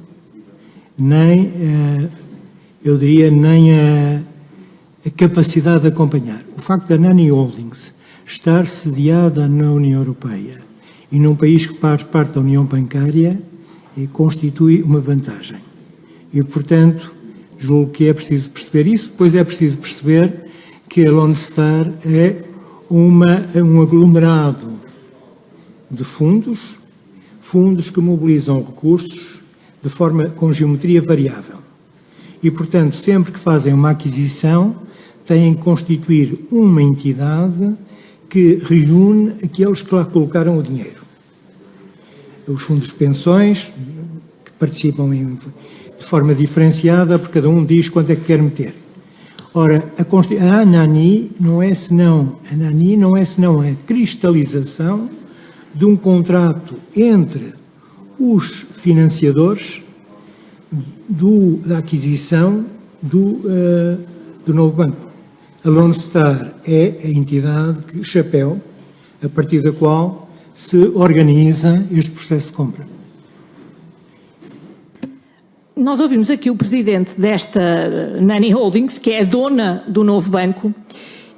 nem, eu diria, nem a capacidade de acompanhar. O facto da Nani Holdings estar sediada na União Europeia e num país que faz parte da União Bancária constitui uma vantagem. E, portanto, julgo que é preciso perceber isso. Depois é preciso perceber que a Lone Star é um aglomerado de fundos que mobilizam recursos de forma com geometria variável. E, portanto, sempre que fazem uma aquisição, têm que constituir uma entidade que reúne aqueles que lá colocaram o dinheiro. Os fundos de pensões, que participam de forma diferenciada, porque cada um diz quanto é que quer meter. Ora, a ANANI não é senão a cristalização de um contrato entre os financiadores da aquisição do novo banco. A Lone Star é a entidade chapéu, a partir da qual se organiza este processo de compra. Nós ouvimos aqui o presidente desta Nani Holdings, que é a dona do novo banco,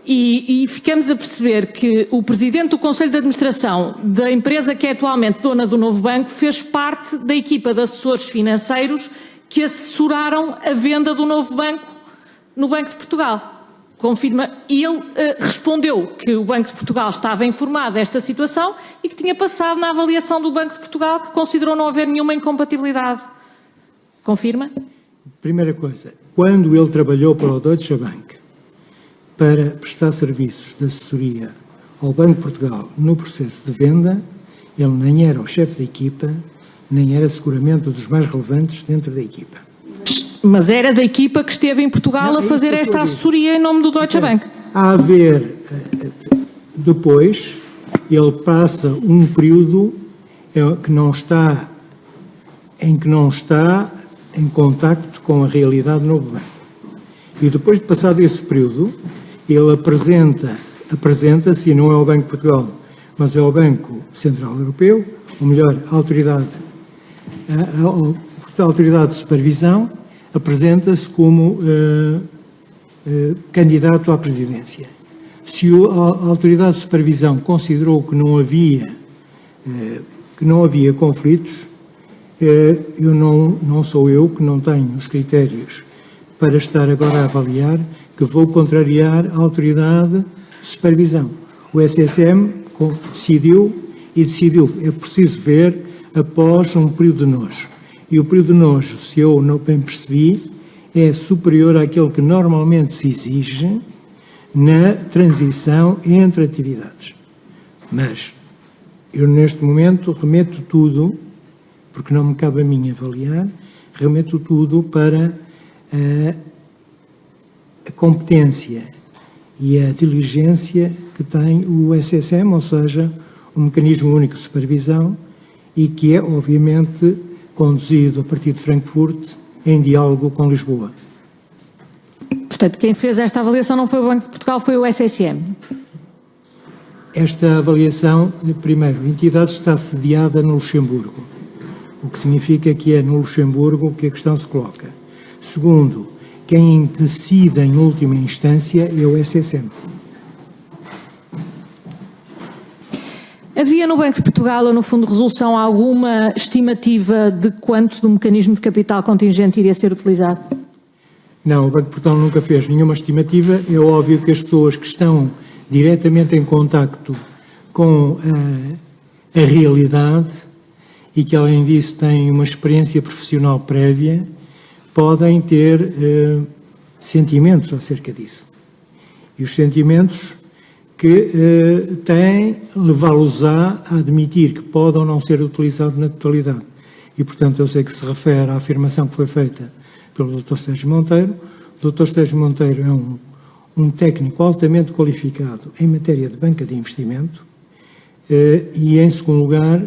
e ficamos a perceber que o presidente do Conselho de Administração da empresa que é atualmente dona do novo banco fez parte da equipa de assessores financeiros que assessoraram a venda do novo banco no Banco de Portugal. Confirma, e ele respondeu que o Banco de Portugal estava informado desta situação e que tinha passado na avaliação do Banco de Portugal, que considerou não haver nenhuma incompatibilidade. Confirma? Primeira coisa, quando ele trabalhou para o Deutsche Bank para prestar serviços de assessoria ao Banco de Portugal no processo de venda, ele nem era o chefe da equipa, nem era seguramente um dos mais relevantes dentro da equipa. Mas era da equipa que esteve em Portugal a fazer esta assessoria em nome do Deutsche Bank. A haver, depois, ele passa um período em que não está em contacto com a realidade do novo banco. E depois de passado esse período, ele apresenta-se, e não é ao Banco de Portugal, mas é ao Banco Central Europeu, ou melhor, a autoridade de supervisão, apresenta-se como candidato à presidência. Se a autoridade de supervisão considerou que não havia conflitos, não sou eu que não tenho os critérios para estar agora a avaliar, que vou contrariar a autoridade de supervisão. O SSM decidiu, é preciso ver após um período de nojo. E o período de nojo, se eu não bem percebi, é superior àquele que normalmente se exige na transição entre atividades. Mas eu, neste momento, remeto tudo, porque não me cabe a mim avaliar, remeto tudo para a competência e a diligência que tem o SSM, ou seja, o Mecanismo Único de Supervisão, e que é, obviamente, conduzido a partir de Frankfurt em diálogo com Lisboa. Portanto, quem fez esta avaliação não foi o Banco de Portugal, foi o SSM. Esta avaliação, primeiro, a entidade está sediada no Luxemburgo, o que significa que é no Luxemburgo que a questão se coloca. Segundo, quem decide em última instância é o SSM. Havia no Banco de Portugal ou no Fundo de Resolução alguma estimativa de quanto do mecanismo de capital contingente iria ser utilizado? Não, o Banco de Portugal nunca fez nenhuma estimativa. É óbvio que as pessoas que estão diretamente em contacto com a realidade e que, além disso, têm uma experiência profissional prévia, podem ter sentimentos acerca disso. E os sentimentos que têm levá-los a admitir que pode ou não ser utilizado na totalidade. E, portanto, eu sei que se refere à afirmação que foi feita pelo Dr. Sérgio Monteiro. O Dr. Sérgio Monteiro é um técnico altamente qualificado em matéria de banca de investimento e, em segundo lugar,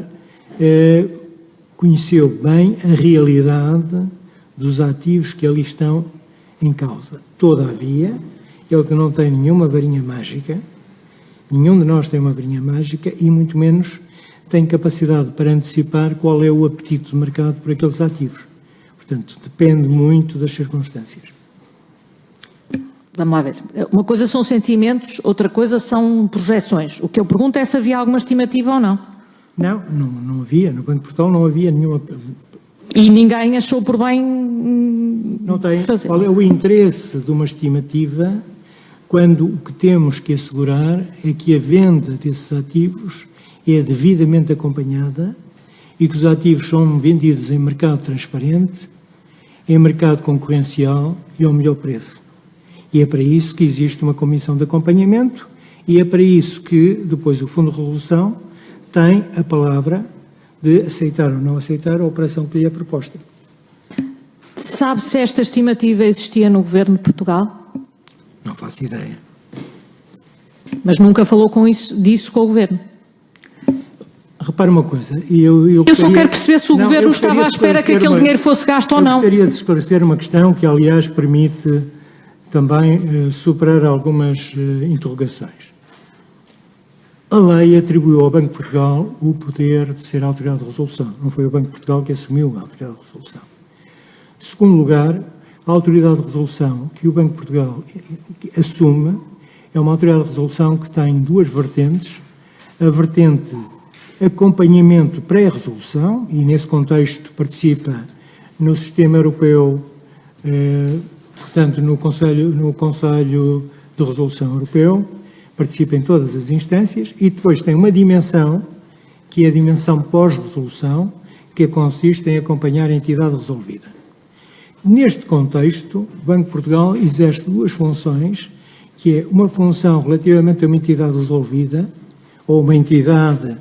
conheceu bem a realidade dos ativos que ali estão em causa. Todavia, ele que não tem nenhuma varinha mágica, nenhum de nós tem uma varinha mágica e muito menos tem capacidade para antecipar qual é o apetite do mercado por aqueles ativos. Portanto, depende muito das circunstâncias. Vamos lá ver. Uma coisa são sentimentos, outra coisa são projeções. O que eu pergunto é se havia alguma estimativa ou não. Não havia. No Banco de Portugal não havia nenhuma. E ninguém achou por bem não tem. fazer. Qual é o interesse de uma estimativa quando o que temos que assegurar é que a venda desses ativos é devidamente acompanhada e que os ativos são vendidos em mercado transparente, em mercado concorrencial e ao melhor preço. E é para isso que existe uma comissão de acompanhamento e é para isso que depois o Fundo de Resolução tem a palavra de aceitar ou não aceitar a operação que lhe é proposta. Sabe se esta estimativa existia no Governo de Portugal? Não faço ideia. Mas nunca falou disso com o Governo? Repare uma coisa, eu só quero perceber se o Governo estava à espera que aquele dinheiro fosse gasto ou não. Eu gostaria de esclarecer uma questão que, aliás, permite também superar algumas interrogações. A lei atribuiu ao Banco de Portugal o poder de ser a autoridade de resolução. Não foi o Banco de Portugal que assumiu a autoridade de resolução. Em segundo lugar, a autoridade de resolução que o Banco de Portugal assume é uma autoridade de resolução que tem duas vertentes. A vertente acompanhamento pré-resolução, e nesse contexto participa no sistema europeu, portanto no Conselho de Resolução Europeu, participa em todas as instâncias, e depois tem uma dimensão, que é a dimensão pós-resolução, que consiste em acompanhar a entidade resolvida. Neste contexto, o Banco de Portugal exerce duas funções, que é uma função relativamente a uma entidade resolvida, ou uma entidade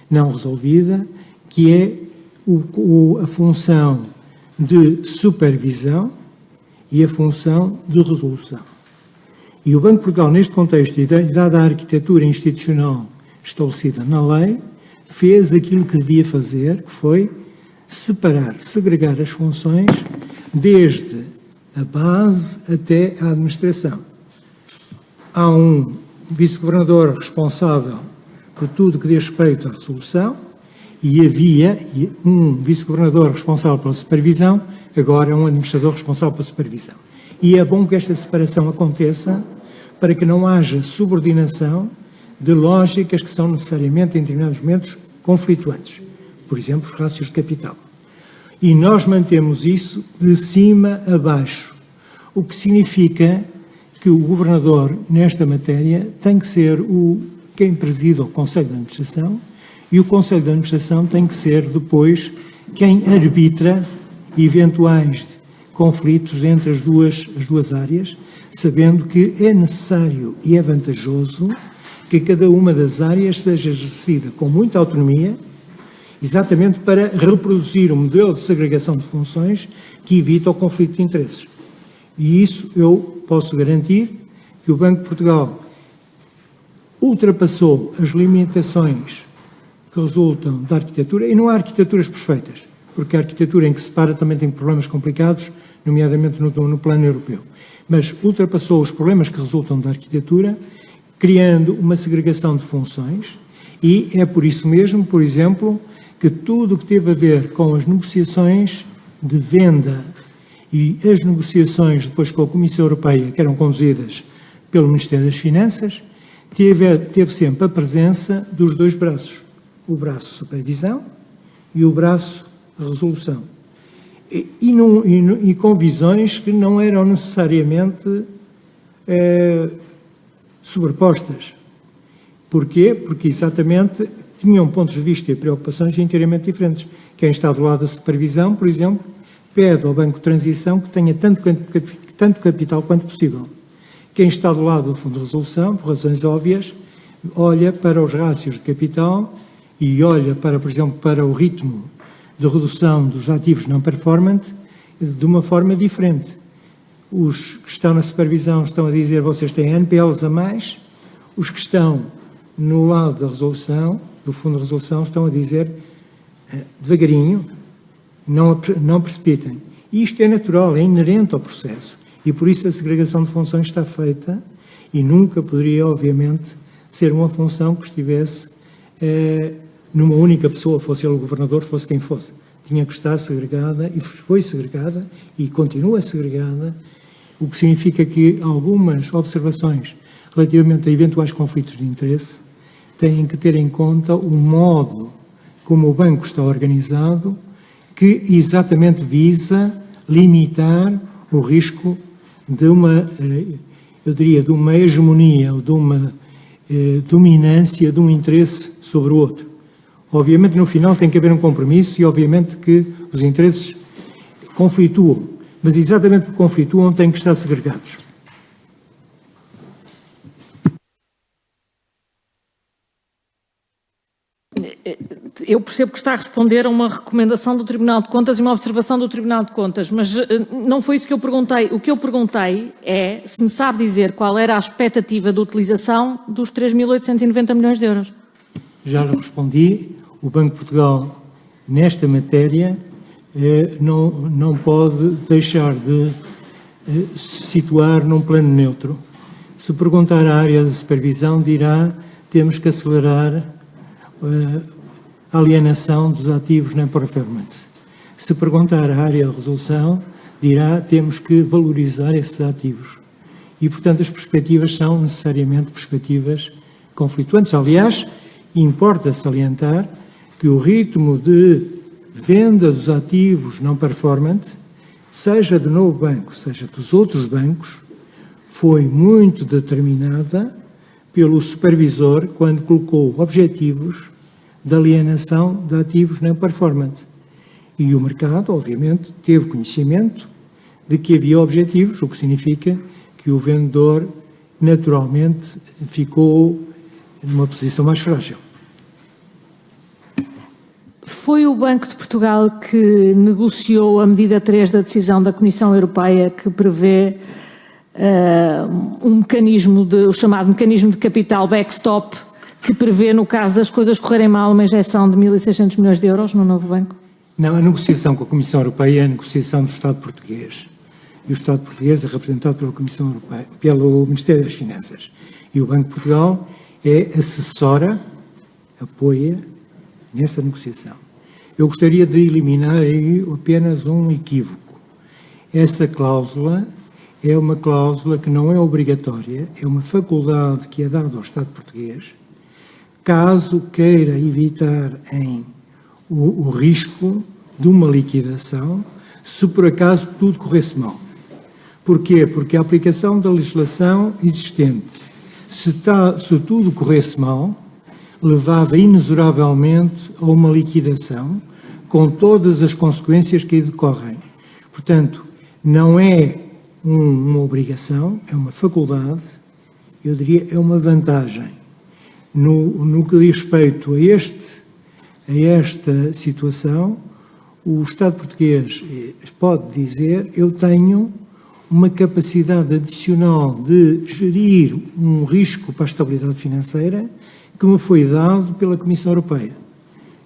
não resolvida, que é a função de supervisão e a função de resolução. E o Banco de Portugal, neste contexto, e dada a arquitetura institucional estabelecida na lei, fez aquilo que devia fazer, que foi segregar as funções desde a base até a administração. Há um vice-governador responsável por tudo que diz respeito à resolução e havia um vice-governador responsável pela supervisão, agora é um administrador responsável pela supervisão. E é bom que esta separação aconteça para que não haja subordinação de lógicas que são necessariamente, em determinados momentos, conflituantes. Por exemplo, os rácios de capital. E nós mantemos isso de cima a baixo, o que significa que o governador, nesta matéria, tem que ser quem preside o Conselho de Administração e o Conselho de Administração tem que ser, depois, quem arbitra eventuais conflitos entre as duas áreas, sabendo que é necessário e é vantajoso que cada uma das áreas seja exercida com muita autonomia, exatamente para reproduzir um modelo de segregação de funções que evita o conflito de interesses. E isso eu posso garantir que o Banco de Portugal ultrapassou as limitações que resultam da arquitetura, e não há arquiteturas perfeitas, porque a arquitetura em que se para também tem problemas complicados, nomeadamente no plano europeu. Mas ultrapassou os problemas que resultam da arquitetura, criando uma segregação de funções, e é por isso mesmo, por exemplo, que tudo o que teve a ver com as negociações de venda E as negociações depois com a Comissão Europeia, que eram conduzidas pelo Ministério das Finanças, teve sempre a presença dos dois braços, o braço supervisão e o braço resolução. E com visões que não eram necessariamente sobrepostas. Porquê? Porque exatamente tinham pontos de vista e preocupações inteiramente diferentes. Quem está do lado da supervisão, por exemplo, pede ao Banco de Transição que tenha tanto capital quanto possível. Quem está do lado do Fundo de Resolução, por razões óbvias, olha para os rácios de capital e olha para, por exemplo, para o ritmo de redução dos ativos não performante de uma forma diferente. Os que estão na supervisão estão a dizer vocês têm NPLs a mais, os que estão no lado da resolução, do Fundo de Resolução, estão a dizer devagarinho, não precipitem. E isto é natural, é inerente ao processo. E por isso a segregação de funções está feita e nunca poderia, obviamente, ser uma função que estivesse numa única pessoa, fosse ele o governador, fosse quem fosse. Tinha que estar segregada e foi segregada e continua segregada, o que significa que algumas observações relativamente a eventuais conflitos de interesse têm que ter em conta o modo como o banco está organizado, que exatamente visa limitar o risco de uma, eu diria, de uma hegemonia ou de uma dominância de um interesse sobre o outro. Obviamente, no final tem que haver um compromisso e, obviamente, que os interesses conflituam, mas exatamente porque conflituam têm que estar segregados. Eu percebo que está a responder a uma recomendação do Tribunal de Contas e uma observação do Tribunal de Contas, mas não foi isso que eu perguntei. O que eu perguntei é se me sabe dizer qual era a expectativa de utilização dos 3.890 milhões de euros. Já lhe respondi. O Banco de Portugal, nesta matéria, não pode deixar de se situar num plano neutro. Se perguntar à área da supervisão, dirá temos que acelerar a alienação dos ativos na performance. Se perguntar à área de resolução, dirá temos que valorizar esses ativos. E, portanto, as perspectivas são necessariamente perspectivas conflituantes. Aliás, importa salientar que o ritmo de venda dos ativos não performante, seja do novo banco, seja dos outros bancos, foi muito determinada pelo supervisor quando colocou objetivos de alienação de ativos não performante. E o mercado, obviamente, teve conhecimento de que havia objetivos, o que significa que o vendedor, naturalmente, ficou numa posição mais frágil. Foi o Banco de Portugal que negociou a medida 3 da decisão da Comissão Europeia que prevê um mecanismo, o chamado mecanismo de capital backstop, que prevê, no caso das coisas correrem mal, uma injeção de 1.600 milhões de euros no novo banco? Não, a negociação com a Comissão Europeia é a negociação do Estado português. E o Estado português é representado pela Comissão Europeia, pelo Ministério das Finanças. E o Banco de Portugal é assessora, apoia nessa negociação. Eu gostaria de eliminar aí apenas um equívoco. Essa cláusula é uma cláusula que não é obrigatória, é uma faculdade que é dada ao Estado português, caso queira evitar o risco de uma liquidação, se por acaso tudo corresse mal. Porquê? Porque a aplicação da legislação existente, se tudo corresse mal, levava inexoravelmente a uma liquidação, com todas as consequências que aí decorrem. Portanto, não é uma obrigação, é uma faculdade, eu diria, é uma vantagem. No que diz respeito a esta situação, o Estado português pode dizer eu tenho uma capacidade adicional de gerir um risco para a estabilidade financeira que me foi dado pela Comissão Europeia.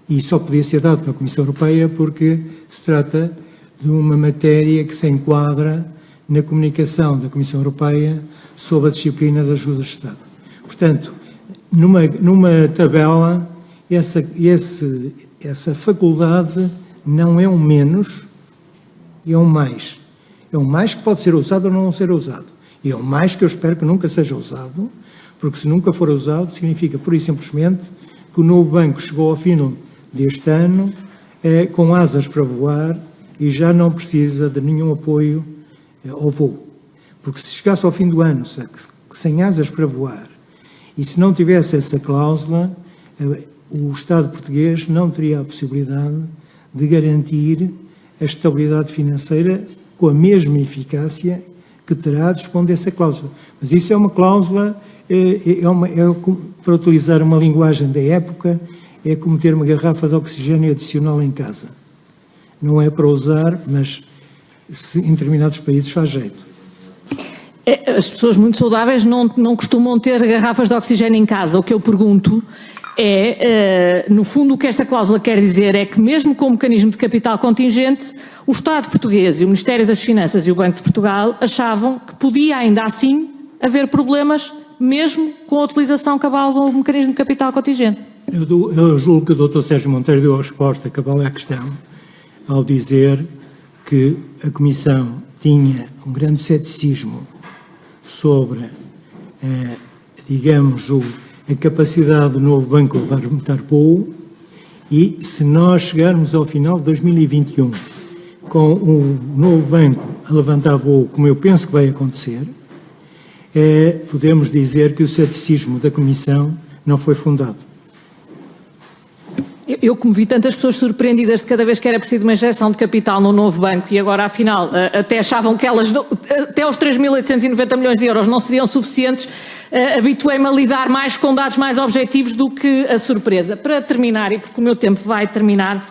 E só podia ser dado pela Comissão Europeia porque se trata de uma matéria que se enquadra na comunicação da Comissão Europeia sobre a disciplina das ajudas de Estado. Portanto, numa tabela, essa faculdade não é um menos, é um mais. É um mais que pode ser usado ou não ser usado. E é um mais que eu espero que nunca seja usado, porque se nunca for usado, significa, pura e simplesmente, que o novo banco chegou ao fim deste ano com asas para voar e já não precisa de nenhum apoio ao voo. Porque se chegasse ao fim do ano sem asas para voar e se não tivesse essa cláusula, o Estado português não teria a possibilidade de garantir a estabilidade financeira com a mesma eficácia que terá de dispor dessa cláusula. Mas isso é uma cláusula, para utilizar uma linguagem da época, é como ter uma garrafa de oxigênio adicional em casa. Não é para usar, mas em determinados países faz jeito. As pessoas muito saudáveis não costumam ter garrafas de oxigênio em casa. O que eu pergunto no fundo, o que esta cláusula quer dizer é que, mesmo com o mecanismo de capital contingente, o Estado português e o Ministério das Finanças e o Banco de Portugal achavam que podia ainda assim haver problemas, mesmo com a utilização cabal do mecanismo de capital contingente. Eu julgo que o Dr. Sérgio Monteiro deu a resposta cabal à questão ao dizer que a Comissão tinha um grande ceticismo sobre, digamos, a capacidade do novo banco de levantar voo, e se nós chegarmos ao final de 2021 com o novo banco a levantar voo, como eu penso que vai acontecer, podemos dizer que o ceticismo da Comissão não foi fundado. Eu, como vi tantas pessoas surpreendidas de cada vez que era preciso uma injeção de capital no novo banco e agora, afinal, até achavam que até os 3.890 milhões de euros não seriam suficientes, habituei-me a lidar mais com dados mais objetivos do que a surpresa. Para terminar, e porque o meu tempo vai terminar,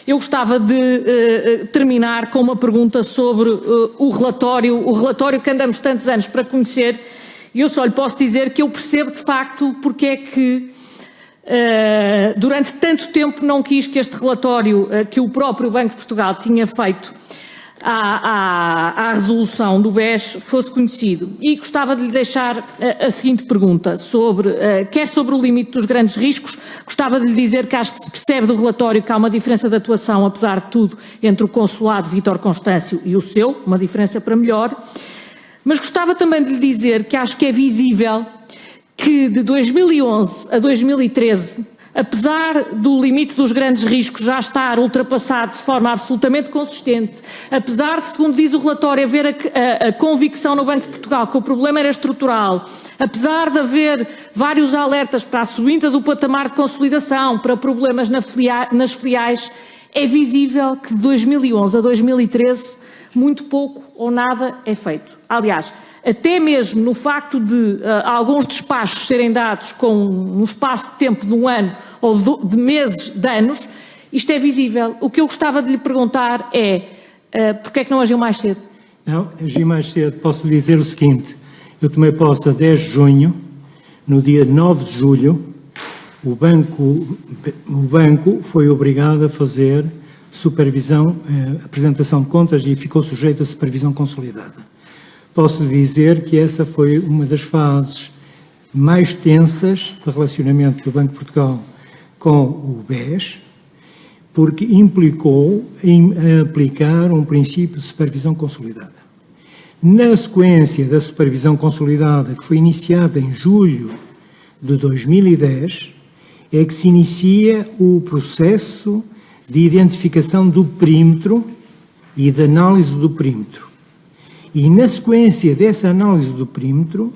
eu gostava de terminar com uma pergunta sobre o relatório que andamos tantos anos para conhecer, e eu só lhe posso dizer que eu percebo de facto porque é que durante tanto tempo não quis que este relatório que o próprio Banco de Portugal tinha feito à resolução do BES fosse conhecido. E gostava de lhe deixar a seguinte pergunta, quer sobre o limite dos grandes riscos, gostava de lhe dizer que acho que se percebe do relatório que há uma diferença de atuação, apesar de tudo, entre o consulado Vítor Constâncio e o seu, uma diferença para melhor, mas gostava também de lhe dizer que acho que é visível que de 2011 a 2013, apesar do limite dos grandes riscos já estar ultrapassado de forma absolutamente consistente, apesar de, segundo diz o relatório, haver a convicção no Banco de Portugal que o problema era estrutural, apesar de haver vários alertas para a subida do patamar de consolidação, para problemas nas filiais, é visível que de 2011 a 2013 muito pouco ou nada é feito. Aliás, até mesmo no facto de alguns despachos serem dados com um espaço de tempo de um ano ou de meses, de anos, isto é visível. O que eu gostava de lhe perguntar porque é que não agiu mais cedo? Não, agi mais cedo. Posso lhe dizer o seguinte, eu tomei posse a 10 de junho, no dia 9 de julho, o banco foi obrigado a fazer supervisão, apresentação de contas e ficou sujeito a supervisão consolidada. Posso lhe dizer que essa foi uma das fases mais tensas de relacionamento do Banco de Portugal com o BES, porque implicou em aplicar um princípio de supervisão consolidada. Na sequência da supervisão consolidada, que foi iniciada em julho de 2010, é que se inicia o processo de identificação do perímetro e de análise do perímetro. E na sequência dessa análise do perímetro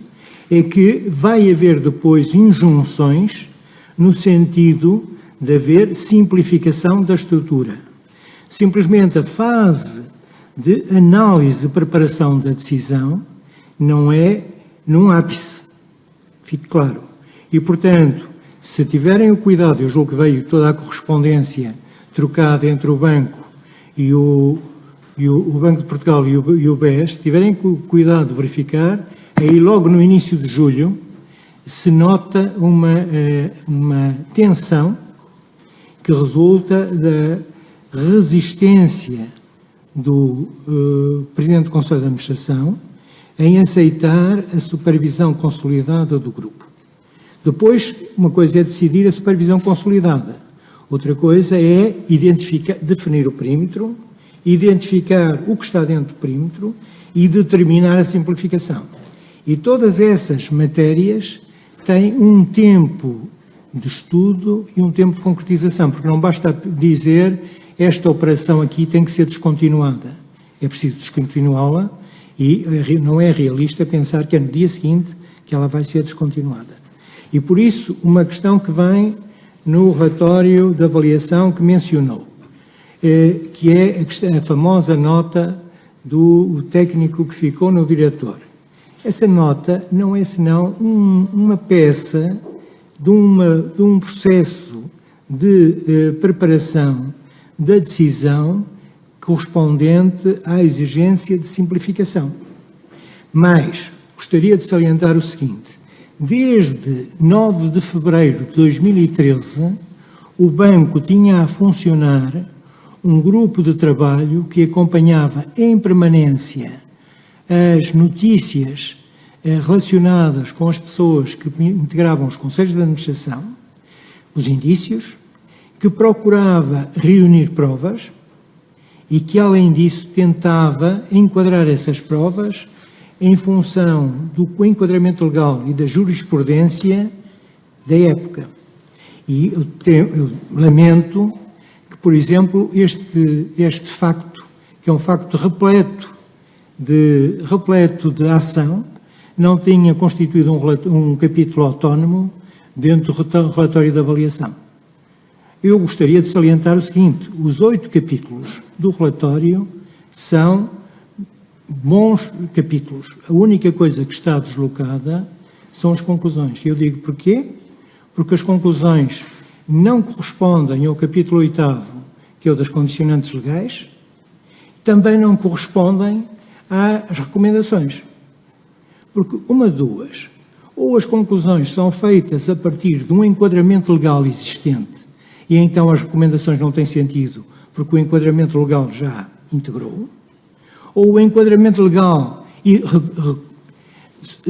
é que vai haver depois injunções no sentido de haver simplificação da estrutura. Simplesmente a fase de análise e preparação da decisão não é num ápice, fique claro. E, portanto, se tiverem o cuidado, eu julgo que veio toda a correspondência trocada entre o banco e o Banco de Portugal e o BES, se tiverem cuidado de verificar, aí logo no início de julho se nota uma tensão que resulta da resistência do Presidente do Conselho de Administração em aceitar a supervisão consolidada do grupo. Depois, uma coisa é decidir a supervisão consolidada, outra coisa é definir o perímetro identificar o que está dentro do perímetro e determinar a simplificação. E todas essas matérias têm um tempo de estudo e um tempo de concretização, porque não basta dizer esta operação aqui tem que ser descontinuada. É preciso descontinuá-la e não é realista pensar que é no dia seguinte que ela vai ser descontinuada. E por isso, uma questão que vem no relatório de avaliação que mencionou, que é a famosa nota do técnico que ficou no diretor. Essa nota não é senão uma peça de um processo de preparação da decisão correspondente à exigência de simplificação. Mas gostaria de salientar o seguinte: desde 9 de fevereiro de 2013, o banco tinha a funcionar um grupo de trabalho que acompanhava em permanência as notícias relacionadas com as pessoas que integravam os conselhos de administração, os indícios, que procurava reunir provas e que, além disso, tentava enquadrar essas provas em função do enquadramento legal e da jurisprudência da época. E eu lamento que, por exemplo, este facto, que é um facto repleto de ação, não tenha constituído um capítulo autónomo dentro do relatório de avaliação. Eu gostaria de salientar o seguinte: os 8 capítulos do relatório são bons capítulos. A única coisa que está deslocada são as conclusões. Eu digo porquê? Porque as conclusões não correspondem ao capítulo 8º, que é o das condicionantes legais, também não correspondem às recomendações. Porque uma de duas, ou as conclusões são feitas a partir de um enquadramento legal existente, e então as recomendações não têm sentido, porque o enquadramento legal já integrou, ou o enquadramento legal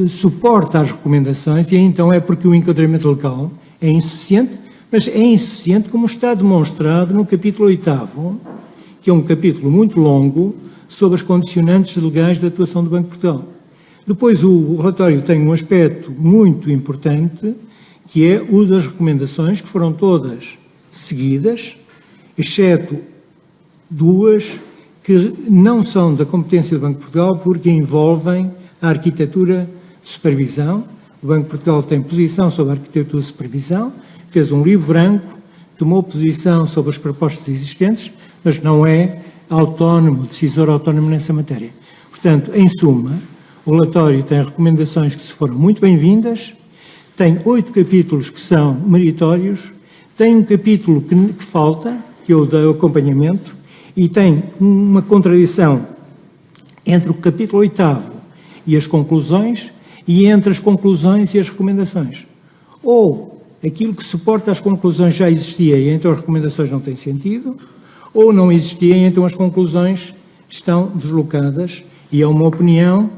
suporta as recomendações, e então é porque o enquadramento legal é insuficiente, mas é insuficiente como está demonstrado no capítulo 8º, que é um capítulo muito longo sobre as condicionantes legais da atuação do Banco de Portugal. Depois o relatório tem um aspecto muito importante, que é o das recomendações, que foram todas seguidas, exceto 2 que não são da competência do Banco de Portugal, porque envolvem a arquitetura de supervisão. O Banco de Portugal tem posição sobre a arquitetura de supervisão, fez um livro branco, tomou posição sobre as propostas existentes, mas não é autónomo, decisor autónomo nessa matéria. Portanto, em suma, o relatório tem recomendações que se foram muito bem-vindas, tem 8 capítulos que são meritórios, tem um capítulo que falta, que é o do acompanhamento, e tem uma contradição entre o capítulo 8º e as conclusões, e entre as conclusões e as recomendações. Ou aquilo que suporta as conclusões já existia e então as recomendações não têm sentido, ou não existia e então as conclusões estão deslocadas, e é uma opinião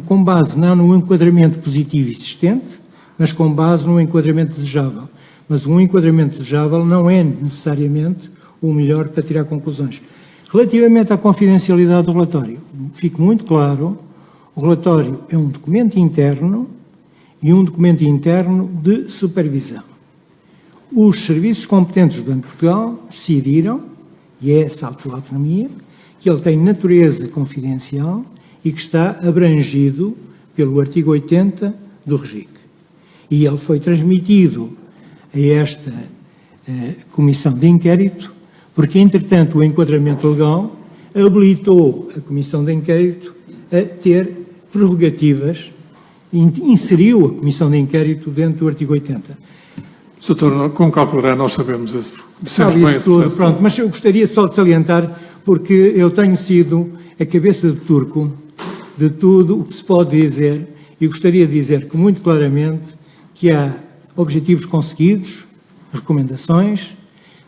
com base não no enquadramento positivo existente, mas com base no enquadramento desejável. Mas um enquadramento desejável não é necessariamente o melhor para tirar conclusões. Relativamente à confidencialidade do relatório, fique muito claro, o relatório é um documento interno e um documento interno de supervisão. Os serviços competentes do Banco de Portugal decidiram, e é essa a tua autonomia, que ele tem natureza confidencial e que está abrangido pelo artigo 80 do REGIC. E ele foi transmitido a esta comissão de inquérito, porque, entretanto, o enquadramento legal habilitou a comissão de inquérito a ter prerrogativas, inseriu a comissão de inquérito dentro do artigo 80. Doutor, com calcular, nós sabemos esse processo. Pronto, mas eu gostaria só de salientar, porque eu tenho sido a cabeça de turco de tudo o que se pode dizer, e gostaria de dizer que, muito claramente, que há objetivos conseguidos, recomendações,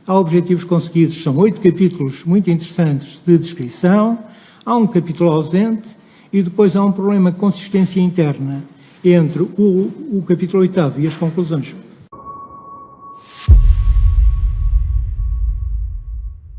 há objetivos conseguidos, são 8 capítulos muito interessantes de descrição, há um capítulo ausente e depois há um problema de consistência interna entre o capítulo 8º e as conclusões.